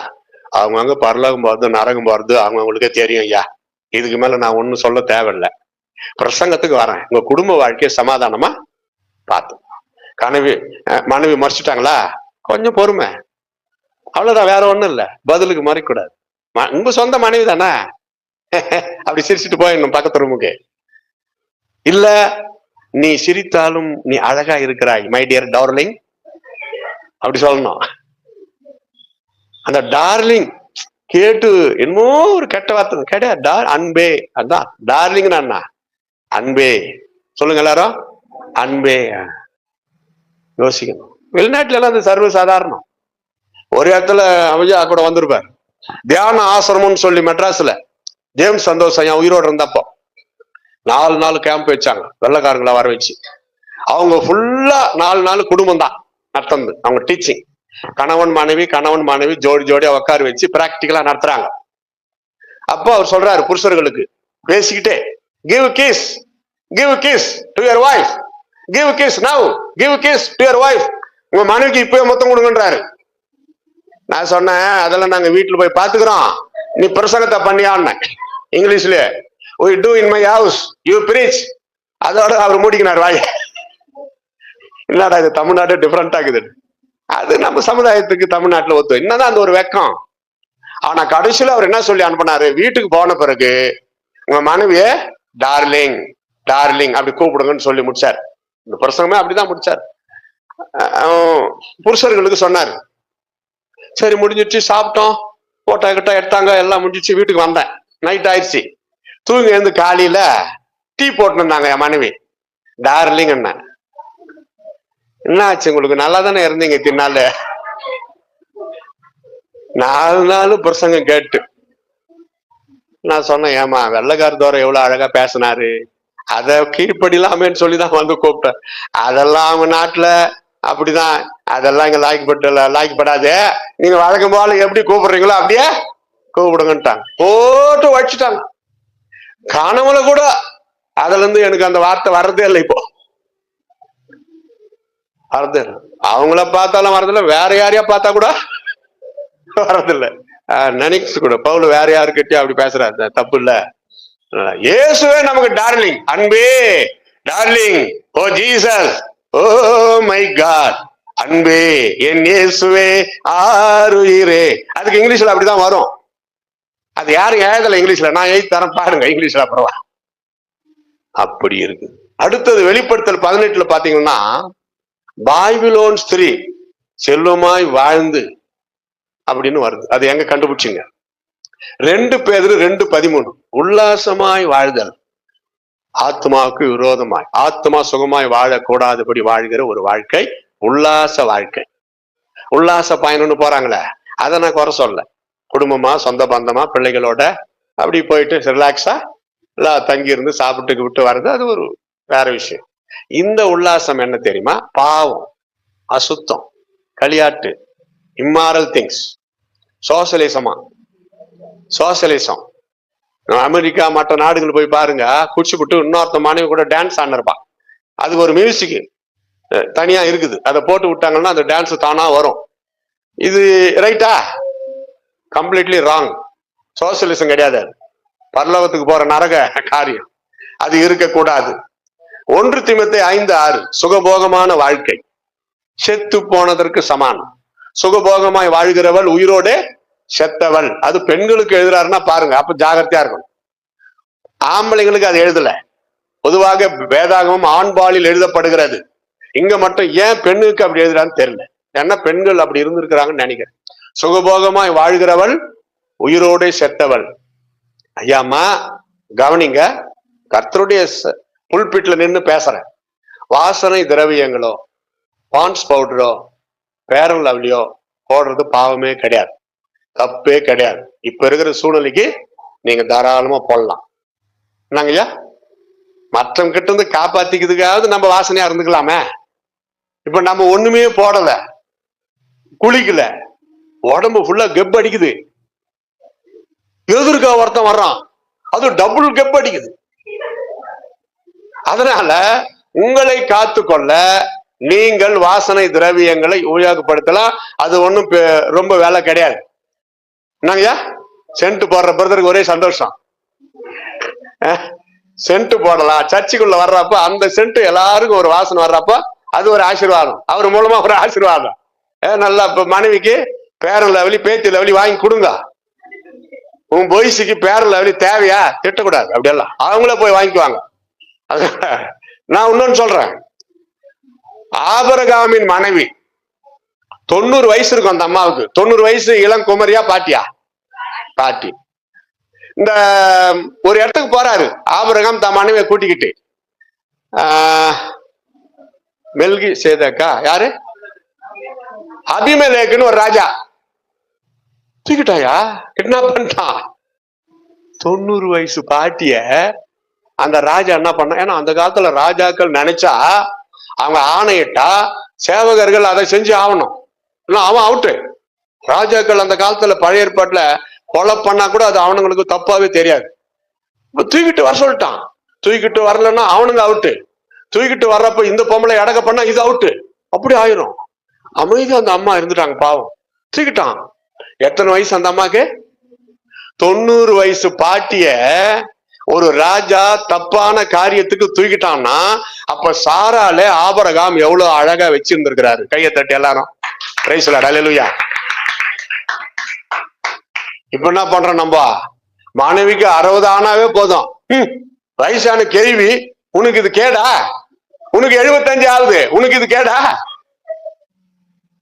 அவங்கவுங்க பரலோகம் போறது நரகம் போறது அவங்கவுங்களுக்கே தெரியும் ஐயா. இதுக்கு மேல நான் ஒண்ணும் சொல்ல தேவையில்லை. பிரசங்கத்துக்கு வரேன். உங்க குடும்ப வாழ்க்கையை சமாதானமா பார்த்து. மனைவி மறைச்சிட்டாங்களா, கொஞ்சம் பொறுமை, அவ்வளவுதான், வேற ஒண்ணும் இல்ல. பதிலுக்கு மறைக்கூடாது. உங்க சொந்த மனைவி தானே, அப்படி சிரிச்சுட்டு போயிடணும் பக்கத்து ரூமுக்கு. இல்ல, நீ சிரித்தாலும் நீ அழகா இருக்கிறாய் மை டியர் டார்லிங், அப்படி சொல்லணும். அந்த டார்லிங் கேட்டு என்னமோ ஒரு கெட்ட வார்த்தை கிடையாது. அன்பே, அதான் டார்லிங். அண்ணா அன்பே சொல்லுங்க எல்லாரும், அன்பே. யோசிக்கணும். வெளிநாட்டுல எல்லாம் அது சர்வ சாதாரணம். ஒரு இடத்துல அமைஜா கூட வந்திருப்பார், தியான ஆசிரமம்னு சொல்லி மெட்ராஸ்ல ஜேம்ஸ் சந்தோஷ் ஐயா உயிரோடு இருந்தப்போ 4 நாள் கேம்ப் வச்சாங்க, வெள்ளைக்காரங்களை வர வச்சு. அவங்க ஃபுல்லா 4 நாள் குடும்பம் தான் நடத்துறது. அவங்க டீச்சிங், கணவன் மனைவி ஜோடி ஜோடியா உட்கார வச்சு பிராக்டிக்கலா நடத்துறாங்க. அப்போ அவர் சொல்றாரு புருஷர்களுக்கு பேசிக்கிட்டே, give kiss to your wife, give kiss now, give kiss to your wife. உங்க மனைவிக்கு இப்பவே மொத்தம் கொடுங்கன்றாரு. நான் சொன்னேன், அதெல்லாம் நாங்க வீட்டுல போய் பாத்துக்கிறோம், நீ பிரசங்கத்தை பண்ணியான்னு இங்கிலீஷ்ல. we do in my house, you preach. அதோட அவர் மூடிக்கினார் வாய். என்னடா இது தமிழ்நாடு டிஃபரெண்ட் ஆகுது. அது நம்ம சமுதாயத்துக்கு தமிழ்நாட்டுல ஒத்து, என்னதான் அந்த ஒரு வெக்கம். ஆனா கடைசியில அவர் என்ன சொல்லி அனுப்பினாரு, வீட்டுக்கு போன பிறகு உங்க மனைவிய டார்லிங் டார்லிங் அப்படி கூப்பிடுங்கன்னு சொல்லி முடிச்சார். இந்த பிரசங்கமே அப்படிதான் முடிச்சார். புருஷர்களுக்கு சொன்னாரு. சரி, முடிஞ்சிருச்சு, சாப்பிட்டோம், போட்டோ கிட்ட எடுத்தாங்க, எல்லாம் முடிஞ்சிச்சு, வீட்டுக்கு வந்தேன். நைட் ஆயிடுச்சு. தூங்கி எழுந்து காலையில டீ போட்டு இருந்தாங்க என் மனைவி. டார்லிங் என்ன, என்ன ஆச்சு உங்களுக்கு? நல்லா தானே இருந்தீங்க தின்னால. 4 நாள் பிரசங்கம் கேட்டு நான் சொன்னேன், ஏமா வெள்ளைக்கார தோற எவ்வளவு அழகா பேசினாரு, அதை கீழ்ப்படிலாமேன்னு சொல்லிதான் வந்து கூப்பிட்டேன். அதெல்லாம் அவங்க நாட்டுல அப்படிதான், அதெல்லாம் இங்க லாய்க்கப்படாது, நீங்க வழக்கம் போல எப்படி கூப்பிடுறீங்களோ அப்படியே கூப்பிடுங்கன்ட்டாங்க. போட்டு வச்சுட்டாங்க. கனவுல கூட அதுல இருந்து எனக்கு அந்த வார்த்தை வர்றதே இல்லை. இப்போ வரது அவங்கள பார்த்தாலும் வரதில்லை, வேற யாரையா பார்த்தா கூட வரதில்லை. நினைச்சு கூட பவுல் வேற யாருக்கிட்டே அப்படி பேசுறாரு, தப்பு இல்ல. இயேசுவே நமக்கு டார்லிங், அன்பே darling, oh Jesus, oh my God, அன்பே என் இயேசுவே ஆருயிரே. அதுக்கு இங்கிலீஷ்ல அப்படிதான் வரும். அது யாரும் எழுதல இங்கிலீஷ்ல, நான் எழுதி தரேன் பாருங்க இங்கிலீஷ்ல அப்புறம். அப்படி இருக்கு. அடுத்தது வெளிப்படுத்தல் 18 பாத்தீங்கன்னா, பாபிலோன் ஸ்திரீ செல்வமாய் வாழ்ந்து அப்படின்னு வருது. அது எங்க கண்டுபிடிச்சிங்க? 2 பேதுரு 2:13, உல்லாசமாய் வாழ்தல், ஆத்மாவுக்கு விரோதமாய், ஆத்மா சுகமாய் வாழக்கூடாதபடி வாழ்கிற ஒரு வாழ்க்கை உல்லாச வாழ்க்கை. உல்லாச பயணம்னு போறாங்களே, அதை நான் குறை சொல்ல. குடும்பமா சொந்த பந்தமா பிள்ளைகளோட அப்படி போயிட்டு ரிலாக்ஸா எல்லாம் தங்கி இருந்து சாப்பிட்டு விட்டு வர்றது, அது ஒரு வேற விஷயம். இந்த உல்லாசம் என்ன தெரியுமா? பாவம், அசுத்தம், களியாட்டு, இம்மாரல் திங்ஸ், சோசியலிசம். அமெரிக்கா மற்ற நாடுகள் போய் பாருங்க, குடிச்சுப்புட்டு இன்னொருத்த மனைவி கூட டான்ஸ் ஆடிருப்பான். அதுக்கு ஒரு மியூசிக் தனியா இருக்குது, அதை போட்டு விட்டாங்கன்னா அந்த டான்ஸ் தானா வரும். இது ரைட்டா? Completely wrong. சோசியலிசம் கிடையாது, பரலோகத்துக்கு போற நரக காரியம். அது இருக்கக்கூடாது. 1 தீமோத்தேயு 5:6, சுகபோகமான வாழ்க்கை செத்து போனதற்கு சமானம். சுகபோகமாய் வாழ்கிறவள் உயிரோடு செத்தவள். அது பெண்களுக்கு எழுதுறாருன்னா பாருங்க, அப்ப ஜாகிரதையா இருக்கும். ஆம்பளைங்களுக்கு அது எழுதல. பொதுவாக வேதாகமம் ஆண்பாலில் எழுதப்படுகிறது. இங்க மட்டும் ஏன் பெண்ணுக்கு அப்படி எழுதுறான்னு தெரியல. ஏன்னா பெண்கள் அப்படி இருந்திருக்கிறாங்கன்னு நினைக்கிறேன். சுகபோகமாய் வாழ்கிறவள் உயிரோடு செத்தவள். ஐயாமா கவனிங்க, கர்த்தருடைய புல்பிட்ல நின்று பேசுறேன். வாசனை திரவியங்களோ பான்ஸ் பவுடரோ ஃபேர் அண்ட் லவ்லியோ போடுறது பாவமே கிடையாது, தப்பே கிடையாது. இப்ப இருக்கிற சூழ்நிலைக்கு நீங்க தாராளமா போடலாம். என்னங்கய்யா, மற்றவங்க கிட்ட இருந்து காப்பாத்திக்கிறதுக்காவது நம்ம வாசனையா இருந்துக்கலாமே. இப்ப நம்ம ஒண்ணுமே போடல, குளிக்கல, உடம்பு ஃபுல்லா கெப் அடிக்குது, எதிர்க்க ஒருத்தன் வர்றான், அது டபுள் கெப் அடிக்குது. அதனால உங்களை காத்துக்கொள்ள நீங்கள் வாசனை திரவியங்களை உபயோகப்படுத்தலாம். அது ஒண்ணும் ரொம்ப வேலை கிடையாது. என்னங்கய்யா, சென்ட் போடுற பிரதருக்கு ஒரே சந்தோஷம். சென்ட் போடலாம், சர்ச்சுக்குள்ள வர்றப்ப அந்த சென்ட் எல்லாருக்கும் ஒரு வாசனை வர்றப்ப அது ஒரு ஆசீர்வாதம், அவர் மூலமா ஒரு ஆசீர்வாதம். நல்லா இப்ப மனைவிக்கு பேரன் லெவலி பேத்தி லெவலி வாங்கி கொடுங்க. உன் பொய்ஸுக்கு பேரன் லெவலி தேவையா, திட்டக்கூடாது, அப்படியெல்லாம் அவங்கள போய் வாங்கிக்குவாங்க. நான் இன்னொன்னு சொல்றேன், ஆபிரகாமின் மனைவி 90 வயசு இருக்கும் அந்த அம்மாவுக்கு. 90 வயசு இளம் குமரியா பாட்டியா? பாட்டி. இந்த ஒரு இடத்துக்கு போறாரு ஆபிரகாம் தன் மனைவியை கூட்டிக்கிட்டு. மெல்கி சேதக்கா யாரு, அபிமெலேக்குன்னு ஒரு ராஜா தூக்கிட்டாயா, கிட்னாப் பண்ணிட்டான். 90 வயசு பாட்டிய அந்த ராஜா என்ன பண்ண, ஏன்னா அந்த காலத்துல ராஜாக்கள் நினைச்சா அவங்க ஆணையிட்டா சேவகர்கள் அதை செஞ்சு ஆகணும், அவன் அவுட்டு. ராஜாக்கள் அந்த காலத்துல பழைய ஏற்பாட்டுல கொலை பண்ணா கூட அது அவனுங்களுக்கு தப்பாவே தெரியாது. தூக்கிட்டு வர சொல்லிட்டான், தூக்கிட்டு வரலன்னா அவனுங்க அவுட்டு, தூக்கிட்டு வர்றப்ப இந்த பொம்பளை அடக்க பண்ணா இது அவுட்டு, அப்படி ஆயிரும். அமைதி அந்த அம்மா இருந்துட்டாங்க, பாவம் தூக்கிட்டான். எத்தனை வயசு அந்த அம்மாக்கு? 90 வயசு பாட்டிய ஒரு ராஜா தப்பான காரியத்துக்கு தூக்கிட்டான்னா அப்ப சாராலே ஆபிரகாம் எவ்வளவு அழகா வச்சிருந்திருக்கிறாரு. கையை தட்டி எல்லாரும் பிரைஸ் தி லார்ட், ஹல்லேலூயா. இப்ப என்ன பண்றோம், நம்ம மனைவிக்கு 60 ஆனாவே போதும், வயசான கேள்வி, உனக்கு இது கேடா, உனக்கு 75 ஆகுது, உனக்கு இது கேடா?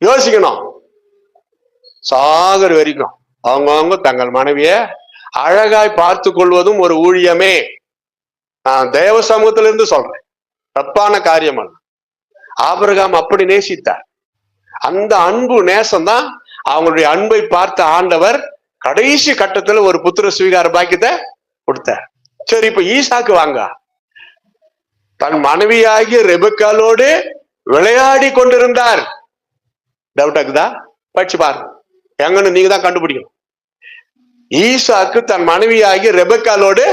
யோசிக்கணும். சாகர் வரைக்கும் அவங்கவுங்க தங்கள் மனைவிய அழகாய் பார்த்து கொள்வதும் ஒரு ஊழியமே. நான் தேவ சமூகத்திலிருந்து சொல்றேன், தப்பான காரியம் அல்ல. ஆபிரகாம் அப்படி நேசித்தார். அந்த அன்பு நேசம்தான் அவங்களுடைய அன்பை பார்த்த ஆண்டவர் கடைசி கட்டத்துல ஒரு புத்திர சுவீகார பாக்கியத்தை கொடுத்தார். சரி, இப்ப ஈசாக்கு வாங்க, தன் மனைவியாகிய ரெபெக்காலோடு விளையாடி கொண்டிருந்தார். டவுட் ஆகுதா? படிச்சு பாருங்க, எங்கன்னு நீங்க தான் கண்டுபிடிக்கணும். ஈசாக்கு தன் மனைவியாகிய ரெபெக்காலோடு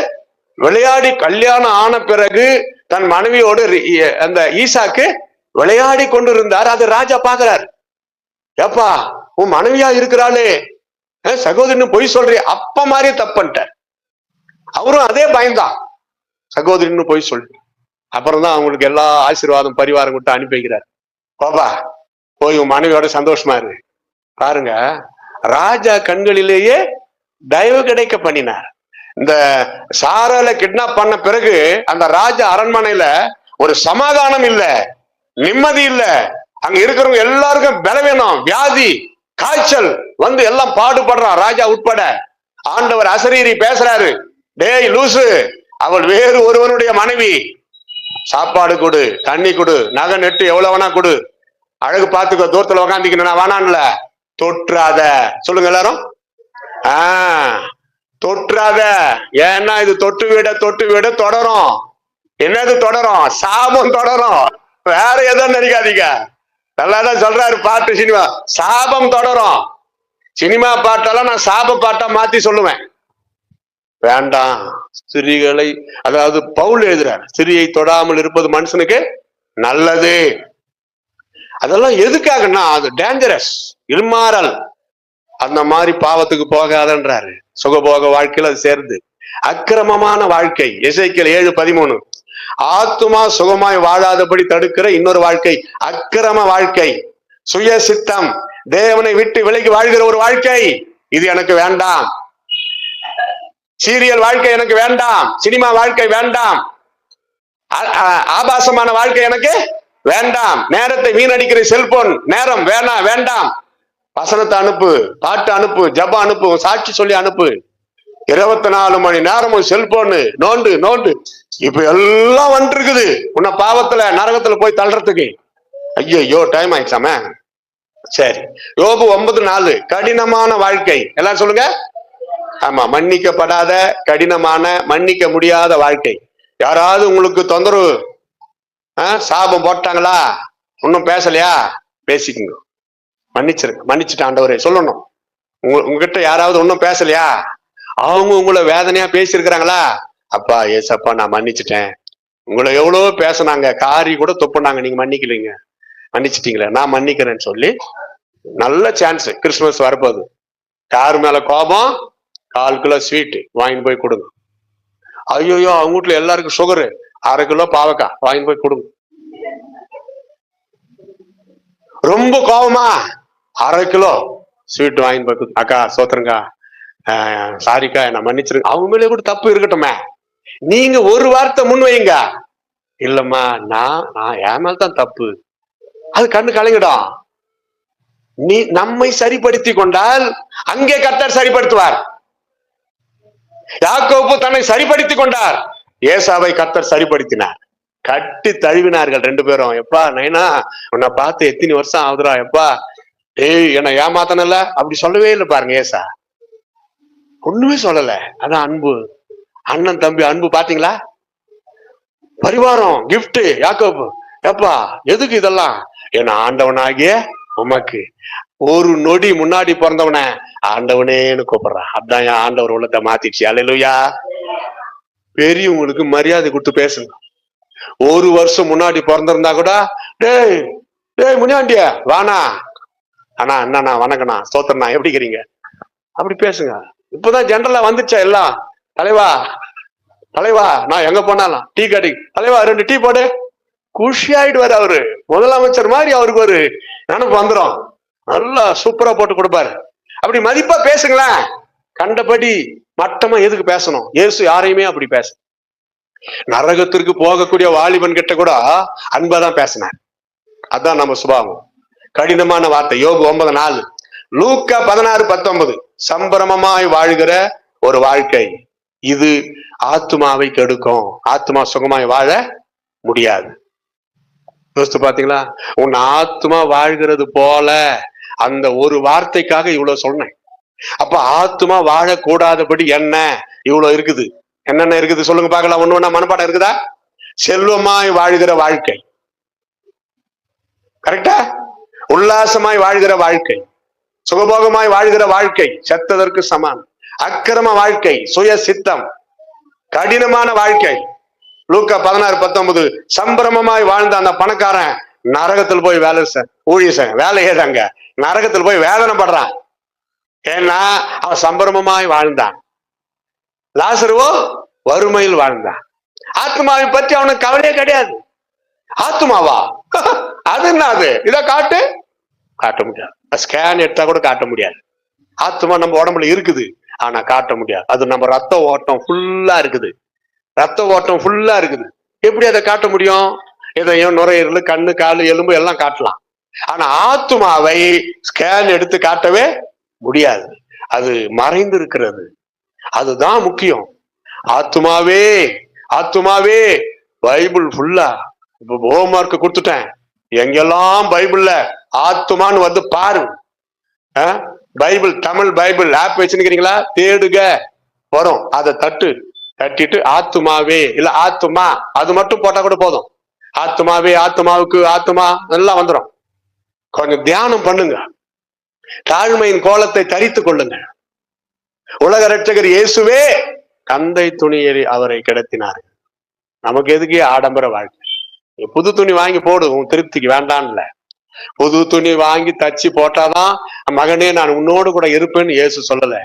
விளையாடி, கல்யாணம் ஆன பிறகு தன் மனைவியோடு அந்த ஈசாக்கு விளையாடி கொண்டிருந்தார். அது ராஜா பாக்குறாரு, ஏப்பா உன் மனைவியா இருக்கிறாளே, சகோதரின்னு பொய் சொல்றிய, அப்ப மாதிரி தப்புன்ட்ட. அவரும் அதே பயந்தான், சகோதரின்னு பொய் சொல்லி. அப்புறம் தான் அவங்களுக்கு எல்லா ஆசீர்வாதம் பரிவாரம் விட்டு அனுப்பி வைக்கிறார். பாப்பா போய் உன் மனைவியோட சந்தோஷமா இரு. பாருங்க, ராஜா கண்களிலேயே தயவு கிடைக்க பண்ணினார். இந்த சாரால கிட்னாப் பண்ண பிறகு அந்த ராஜா அரண்மனையில ஒரு சமாதானம் இல்ல, நிம்மதி இல்ல. அங்க இருக்கிறவங்க எல்லாருக்கும் பலவீனம், வியாதி, காய்ச்சல் வந்து எல்லாம் பாடுபடுறான், ராஜா உட்பட. ஆண்டவர் அசரீரி பேசுறாரு, டேய் லூசு, அவள் வேறு ஒருவனுடைய மனைவி, சாப்பாடு கொடு, தண்ணி கொடு, நகை நெட்டு எவ்வளவு வேணா கொடு, அழகு பார்த்துக்கோ, தூரத்துல உக்காந்திக்கணும், நான் வேணான்ல, தொற்றாத. சொல்லுங்க எல்லாரும், தொற்றாத. ஏன்னா இது தொட்டு விட தொடரும். என்னது தொடரும்? சாபம் தொடரும், வேற எதுவும் நினைக்காதீங்க. நல்லாதான் சொல்றாரு பாட்டு, சினிமா சாபம் தொடரும். சினிமா பாட்டெல்லாம் நான் சாப பாட்டா மாத்தி சொல்லுவேன். வேண்டாம், ஸ்திரீகளை, அதாவது பவுல் எழுதுறார், ஸ்திரியை தொடாமல் இருப்பது மனுஷனுக்கு நல்லது. அதெல்லாம் எதுக்காகன்னா அது டேஞ்சரஸ், இம்மாரல். அந்த மாதிரி பாவத்துக்கு போகாதன்றாரு. சுகபோக வாழ்க்கையில் அது சேர்ந்து அக்கிரமமான வாழ்க்கை. எசேக்கியேல் 7:13, ஆத்துமா சுகமாய் வாழாதபடி தடுக்கிற இன்னொரு வாழ்க்கை அக்கிரம வாழ்க்கை, சுய சித்தம், தேவனை விட்டு விலகி வாழ்கிற ஒரு வாழ்க்கை. இது எனக்கு வேண்டாம். சீரியல் வாழ்க்கை எனக்கு வேண்டாம், சினிமா வாழ்க்கை வேண்டாம், ஆபாசமான வாழ்க்கை எனக்கு வேண்டாம், நேரத்தை வீணடிக்கிற செல்போன் நேரம் வேண்டாம். வசனத்தை அனுப்பு, பாட்டு அனுப்பு, ஜபம் அனுப்பு, சாட்சி சொல்லி அனுப்பு. 24 மணி நேரமும் செல்போனு நோண்டு. இப்ப எல்லாம் வந்துருக்குது உன்னை பாவத்துல நரகத்துல போய் தள்ளுறதுக்கு. ஐயோ டைம் ஆயிடுச்சாம. சரி, யோபு 9:4 கடினமான வாழ்க்கை. எல்லாரும் சொல்லுங்க. ஆமா, மன்னிக்கப்படாத கடினமான மன்னிக்க முடியாத வாழ்க்கை. யாராவது உங்களுக்கு தொந்தரவு சாபம் போட்டாங்களா, ஒன்னும் பேசலையா, பேசிக்கங்க, மன்னிச்சிருங்க, மன்னிச்சுட்டு ஆண்டவரே சொல்லணும். உங்ககிட்ட யாராவது ஒன்னும் பேசலையா, அவங்க உங்களை வேதனையா பேசியிருக்கிறாங்களா, அப்பா ஏசப்பா நான் மன்னிச்சுட்டேன், உங்களை எவ்வளவு பேசினாங்க, காரி கூட துப்புனாங்க, நீங்க மன்னிக்கலீங்க, மன்னிச்சிட்டீங்களே, நான் மன்னிக்கிறேன்னு சொல்லி நல்ல சான்ஸ். கிறிஸ்துமஸ் வரப்போகுது. யாரு மேல கோபம், 1/4 கிலோ ஸ்வீட் வாங்கிட்டு போய் கொடுங்க. ஐயோ அவங்க வீட்டுல எல்லாருக்கும் சுகரு, 1/2 கிலோ பாவக்காய் வாங்கிட்டு போய் கொடுங்க. ரொம்ப கோபமா 1/2 கிலோ ஸ்வீட் வாங்கிட்டு போய் கொடுங்க. அக்கா சோத்திரங்கா, சாரிக்கா நான் மன்னிச்சிருங்க. அவங்க மேலே கூட தப்பு இருக்கட்டுமே, நீங்க ஒரு வார்த்தை முன் வைங்க. இல்லம்மா நான் என் மேல்தான் தப்பு, அது கண்ணு கலங்கிடும். நீ நம்மை சரிப்படுத்தி கொண்டால் அங்கே கர்த்தர் சரிப்படுத்துவார். யாக்கோபு தன்னை சரிப்படுத்தி கொண்டார், ஏசாவை கர்த்தர் சரிப்படுத்தினார். கட்டி தழுவினார்கள் 2 பேரும். எப்பா நைனா உன்னை பார்த்து எத்தனை வருஷம் ஆகுதுரா, எப்பா என்ன ஏமாத்தனல, அப்படி சொல்லவே இல்லை பாருங்க. ஏசா ஒண்ணுமே சொல்லல. அதான் அன்பு, அண்ணன் தம்பி அன்பு. பாத்தீங்களா, பரிவாரம் கிஃப்ட். யாக்கோபு, எப்பா எதுக்கு இதெல்லாம், என் ஆண்டவனாகிய உமக்கு ஒரு நொடி முன்னாடி பிறந்தவன ஆண்டவனேன்னு கூப்பிடுறான். அதான் என் ஆண்டவர் உள்ளத்தை மாத்திடுச்சு. அல்லேலூயா. பெரியவங்களுக்கு மரியாதை கொடுத்து பேசுங்க. 1 வருஷம் முன்னாடி பிறந்திருந்தா கூட, டேய் டேய் முனியாண்டிய வானா, அண்ணா என்னண்ணா வணக்கண்ணா ஸ்தோத்திரண்ணா எப்படி இருக்கிறீங்க, அப்படி பேசுங்க. இப்பதான் ஜெனரலா வந்துச்சா எல்லாம், தலைவா தலைவா நான் எங்க போனாலும் டீ கடை, தலைவா 2 டீ போடு, குஷி ஆயிடுவாரு. அவரு முதலமைச்சர் மாதிரி அவருக்கு ஒரு நினைப்பு வந்துடும். நல்லா சூப்பரா போட்டு கொடுப்பாரு. அப்படி மதிப்பா பேசுங்களேன். கண்டபடி மட்டமா எதுக்கு பேசணும்? இயேசு யாரையுமே அப்படி பேச, நரகத்திற்கு போகக்கூடிய வாலிபன் கிட்ட கூட அன்பாதான் பேசினார். அதான் நம்ம சுபாவம். கடினமான வார்த்தை. யோபு 9:4, லூக்கா 16:19 சம்பிரமமாய் வாழ்கிற ஒரு வாழ்க்கை இது ஆத்துமாவை கெடுக்கும். ஆத்துமா சுகமாய் வாழ முடியாது. யோசித்து பாத்தீங்களா? உன் ஆத்துமா வாழ்கிறது போல, அந்த ஒரு வார்த்தைக்காக இவ்வளவு சொன்னேன். அப்ப ஆத்துமா வாழக்கூடாதபடி என்ன இவ்வளவு இருக்குது? என்னென்ன இருக்குது சொல்லுங்க பார்க்கலாம். ஒண்ணு ஒண்ணா மனப்பாடம் இருக்குதா? செல்வமாய் வாழ்கிற வாழ்க்கை, கரெக்டா? உல்லாசமாய் வாழ்கிற வாழ்க்கை, சுகபோகமாய் வாழ்கிற வாழ்க்கை செத்ததற்கு சமான். அக்கிரம வாழ்க்கை, சுய சித்தம், கடினமான வாழ்க்கை. லூக்கா 16:19 சம்பிரமமாய் வாழ்ந்த அந்த பணக்காரன் நரகத்தில் போய் வேலை ஏதாங்க நரகத்தில் போய் வேதனை படுறான். ஏன்னா அவன் சம்பிரமமாய் வாழ்ந்தான். லாசருவோ வறுமையில் வாழ்ந்தான். ஆத்மாவை பற்றி அவனுக்கு கவலையே கிடையாது. ஆத்மாவா அது என்ன, அது இதை காட்ட முடியாது. ஸ்கேன் எடுத்தா கூட காட்ட முடியாது. ஆத்மா நம்ம உடம்புல இருக்குது, ஆனா காட்ட முடியாது. அது நம்ம ரத்த ஓட்டம் ஃபுல்லா இருக்குது. ரத்த ஓட்டம் ஃபுல்லா இருக்குது. எப்படி அதை காட்ட முடியும்? எதையும் நுரையீரல், கண்ணு, காலு, எலும்பு எல்லாம் காட்டலாம். ஆனா ஆத்மாவை ஸ்கேன் எடுத்து காட்டவே முடியாது. அது மறைந்து இருக்கிறது. அதுதான் முக்கியம். ஆத்மாவே ஆத்மாவே பைபிள் ஃபுல்லா இப்ப ஹோம்வொர்க் கொடுத்துட்டேன். எங்கெல்லாம் பைபிள்ல ஆத்மான்னு வந்து பாரு. பைபிள், தமிழ் பைபிள் ஆப் வச்சுருக்கிறீங்களா? தேடுக, வரும். அதை தட்டிட்டு ஆத்மாவே இல்ல ஆத்மா அது மட்டும் போட்டா கூட போதும். ஆத்மாவே, ஆத்மாவுக்கு ஆத்மா எல்லாம் வந்துடும். கொஞ்சம் தியானம் பண்ணுங்க. தாழ்மையின் கோலத்தை தரித்து கொள்ளுங்க. உலக ரட்சகர் இயேசுவே கந்தை துணியை அவரை கிடத்தினார். நமக்கு எதுக்கு ஆடம்பர வாழ்க்கை? புது துணி வாங்கி போடு, உன் திருப்திக்கு வேண்டான்ல. புது துணி வாங்கி தச்சு போட்டாதான் மகனே நான் உன்னோடு கூட இருப்பேன்னு இயேசு சொல்லல.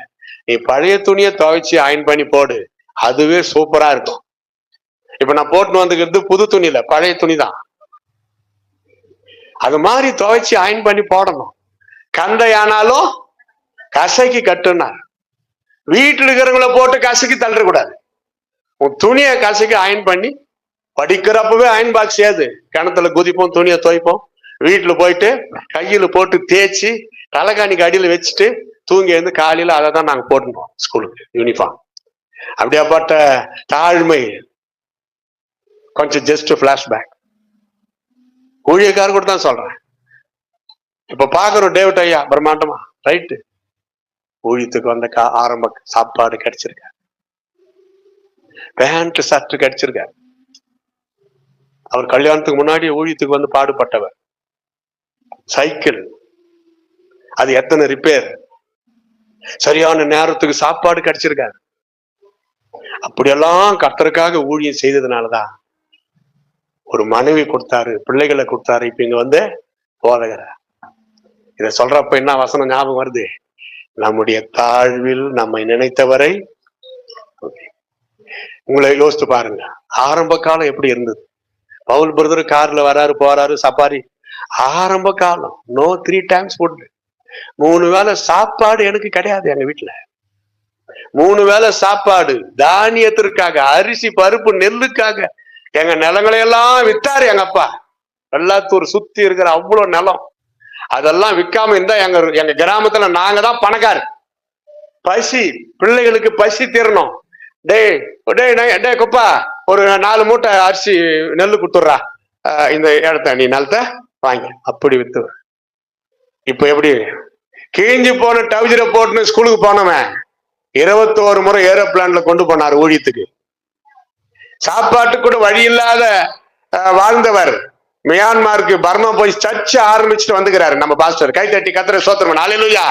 நீ பழைய துணியை துவைச்சு அயன் பண்ணி போடு, அதுவே சூப்பரா இருக்கும். இப்ப நான் போட்டுன்னு வந்துக்கிறது புது துணி இல்ல, பழைய துணி தான். அது மாதிரி துவைச்சு அயன் பண்ணி போடணும். கந்தையானாலும் கசைக்கு கட்டுனார். வீட்டில் இருக்கிறவங்கள போட்டு கசைக்கு தள்ளக்கூடாது. உன் துணியை கசைக்கு அயன் பண்ணி, படிக்கிறப்பவே அயன் பாக்ஸ் ஏது, கிணத்துல குதிப்போம், துணியை துவைப்போம். வீட்டுல போயிட்டு கையில போட்டு தேய்ச்சி தலைகாணிக்கு அடியில வச்சுட்டு தூங்கி இருந்து காலையில அதை தான் நாங்க போட்டுப்போம் ஸ்கூலுக்கு யூனிஃபார்ம். அப்படியாப்பட்ட தாழ்மை. கொஞ்சம் ஜஸ்ட் பிளாஷ்பேக். ஊழியக்காரர் கூட தான் சொல்றேன். இப்ப பாக்குறோம் டேவிட் ஐயா பிரம்மாண்டமா, ரைட்டு, ஊழியத்துக்கு வந்த ஆரம்ப சாப்பாடு கிடைச்சிருக்க, பேண்ட் சர்ட் கிடைச்சிருக்காரு. அவர் கல்யாணத்துக்கு முன்னாடி ஊழியத்துக்கு வந்து பாடுபட்டவர். சைக்கிள் அது எத்தனை ரிப்பேர், சரியான நேரத்துக்கு சாப்பாடு கிடைச்சிருக்காரு. அப்படியெல்லாம் கர்த்தருக்காக ஊழியம் செய்ததுனாலதான் ஒரு மனைவி கொடுத்தாரு, பிள்ளைகளை கொடுத்தாரு. இப்ப இங்க வந்து போதகர. இத சொல்றப்ப என்ன வசனம் ஞாபகம் வருது? நம்முடைய தாழ்வில் நம்மை நினைத்தவரை. உங்களை யோசித்து பாருங்க, ஆரம்ப காலம் எப்படி இருந்தது? பவுல் பிரதர் கார்ல வராரு போறாரு சப்பாரி. ஆரம்ப காலம் நோ 3 times ஃபுட். 3 வேளை சாப்பாடு எனக்கு கிடையாது. எங்க வீட்டுல 3 வேளை சாப்பாடு, தானியத்திற்காக, அரிசி பருப்பு நெல்லுக்காக எங்க நிலங்களை எல்லாம் வித்தாரு எங்க அப்பா. வெள்ளாத்தூர் சுத்தி இருக்கிற அவ்வளவு நிலம், அதெல்லாம் விற்காம இருந்தா எங்க கிராமத்துல நாங்க தான் பணக்காரு. பசி, பிள்ளைகளுக்கு பசி தீரணும். டே குப்பா, ஒரு 4 மூட்டை அரிசி நெல்லு கொடுத்துட்றா, இந்த இடத்த நீ நிலத்தை வாங்கி, அப்படி வித்து. இப்ப எப்படி கிழிஞ்சு போன டவுஜரை போட்டுன்னு ஸ்கூலுக்கு போனவன் 21 முறை ஏரோப்ளான்ல கொண்டு போனார் ஊழியத்துக்கு. சாப்பாட்டு கூட வழி இல்லாத வாழ்ந்தவர் மியான்மாருக்கு பர்மா போய் சர்ச்சை ஆரம்பிச்சுட்டு வந்துக்கிறாரு நம்ம பாஸ்டர். கை தட்டி கத்திர சோத்திரம், ஹல்லேலூயா.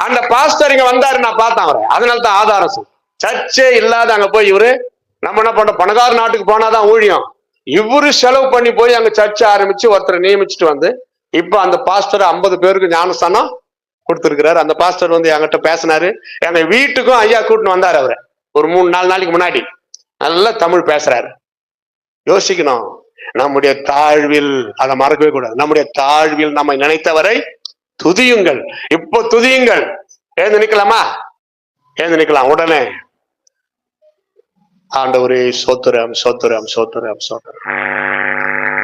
அந்த பாஸ்டர் இங்க வந்தாரு, நான் பார்த்தேன் அவரை. அதனாலதான் ஆதாரம். சர்ச்சே இல்லாத அங்க போய் இவரு, நம்ம என்ன பண்ண, பணக்கார நாட்டுக்கு போனாதான் ஊழியம். இவரு செலவு பண்ணி போய் அங்க சர்ச்சை ஆரம்பிச்சு ஒருத்தரை நியமிச்சுட்டு வந்து இப்ப அந்த பாஸ்டர் 50 பேருக்கு ஞானஸ்தானம் கொடுத்திருக்கிறாரு. அந்த பாஸ்டர் வந்து என்கிட்ட பேசினாரு. எங்க வீட்டுக்கும் ஐயா கூட்டின்னு வந்தாரு அவரை ஒரு 3-4 நாளைக்கு முன்னாடி. நல்லா தமிழ் பேசுறாரு. யோசிக்கணும், நம்முடைய தாழ்வில், அதை மறக்கவே கூடாது. நம்முடைய தாழ்வில் நம்மை நினைத்தவரை துதியுங்கள். இப்போ துதியுங்கள். எழுந்து நிக்கலாமா? எழுந்து நிக்கலாம் உடனே. ஆண்டவரே சோத்திரம் சோத்திரம் சோத்திரம் சோத்திரம்.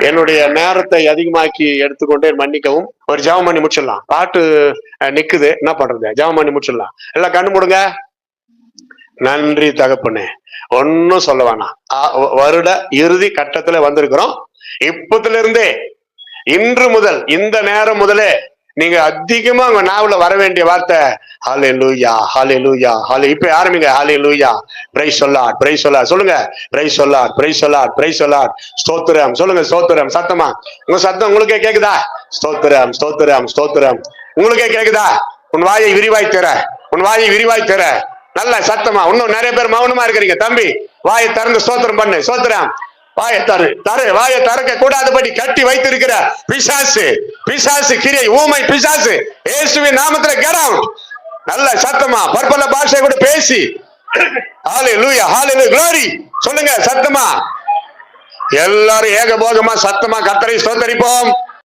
என்னுடைய நேரத்தை அதிகமாக்கி எடுத்துக்கொண்டே மன்னிக்கவும். ஒரு ஜெபம் பண்ணி முடிச்சிடலாம். பாட்டு நிக்குது, என்ன பண்றது? ஜெபம் பண்ணி முடிச்சிடலாம். எல்லாம் கண்ணு மூடுங்க. நன்றி தகப்பனே. ஒன்னும் சொல்ல வேணாம். வருட இறுதி கட்டத்துல வந்திருக்கிறோம். இப்பத்துல இருந்தே, இன்று முதல், இந்த நேரம் முதலே நீங்க அதிகமா உங்க நாவல வர வேண்டிய வார்த்தை ஹல்லேலூயா ஹல்லேலூயா ஹல்லே. இப்ப ஆரம்பிங்க. Hallelujah, praise the Lord, praise the Lord சொல்லுங்க. Praise the Lord, praise the Lord, praise the Lord. ஸ்தோத்திரம் சொல்லுங்க. ஸ்தோத்திரம் சத்தமா. உங்க சத்தம் உங்களுக்கே கேக்குதா? ஸ்தோத்திரம் ஸ்தோத்திரம் ஸ்தோத்திரம். உங்களுக்கே கேக்குதா? உன் வாயை விரிவாய் தர, உன் வாயை விரிவாய் தர. நல்ல சத்தமா. இன்னும் நிறைய பேர் மௌனமா இருக்கிறீங்க. தம்பி வாயை திறந்து ஸ்தோத்திரம் பண்ணு. ஸ்தோத்திரம். வாயை தரு. வாயை திறக்க கூடாதபடி கட்டி வைத்திருக்கிற பிசாசு, பிசாசு கிரியை, ஊமை பிசாசு இயேசுவின் நாமத்துல கெட் அவுட். நல்ல சத்தமா பற்பல பாஷை கூட பேசி ஹல்லேலூயா ஹல்லேலூயா க்ளோரி சொல்லுங்க சத்தமா. எல்லாரும் ஏகபோகமா சத்தமா கர்த்தரை ஸ்தோத்திரிப்போம்.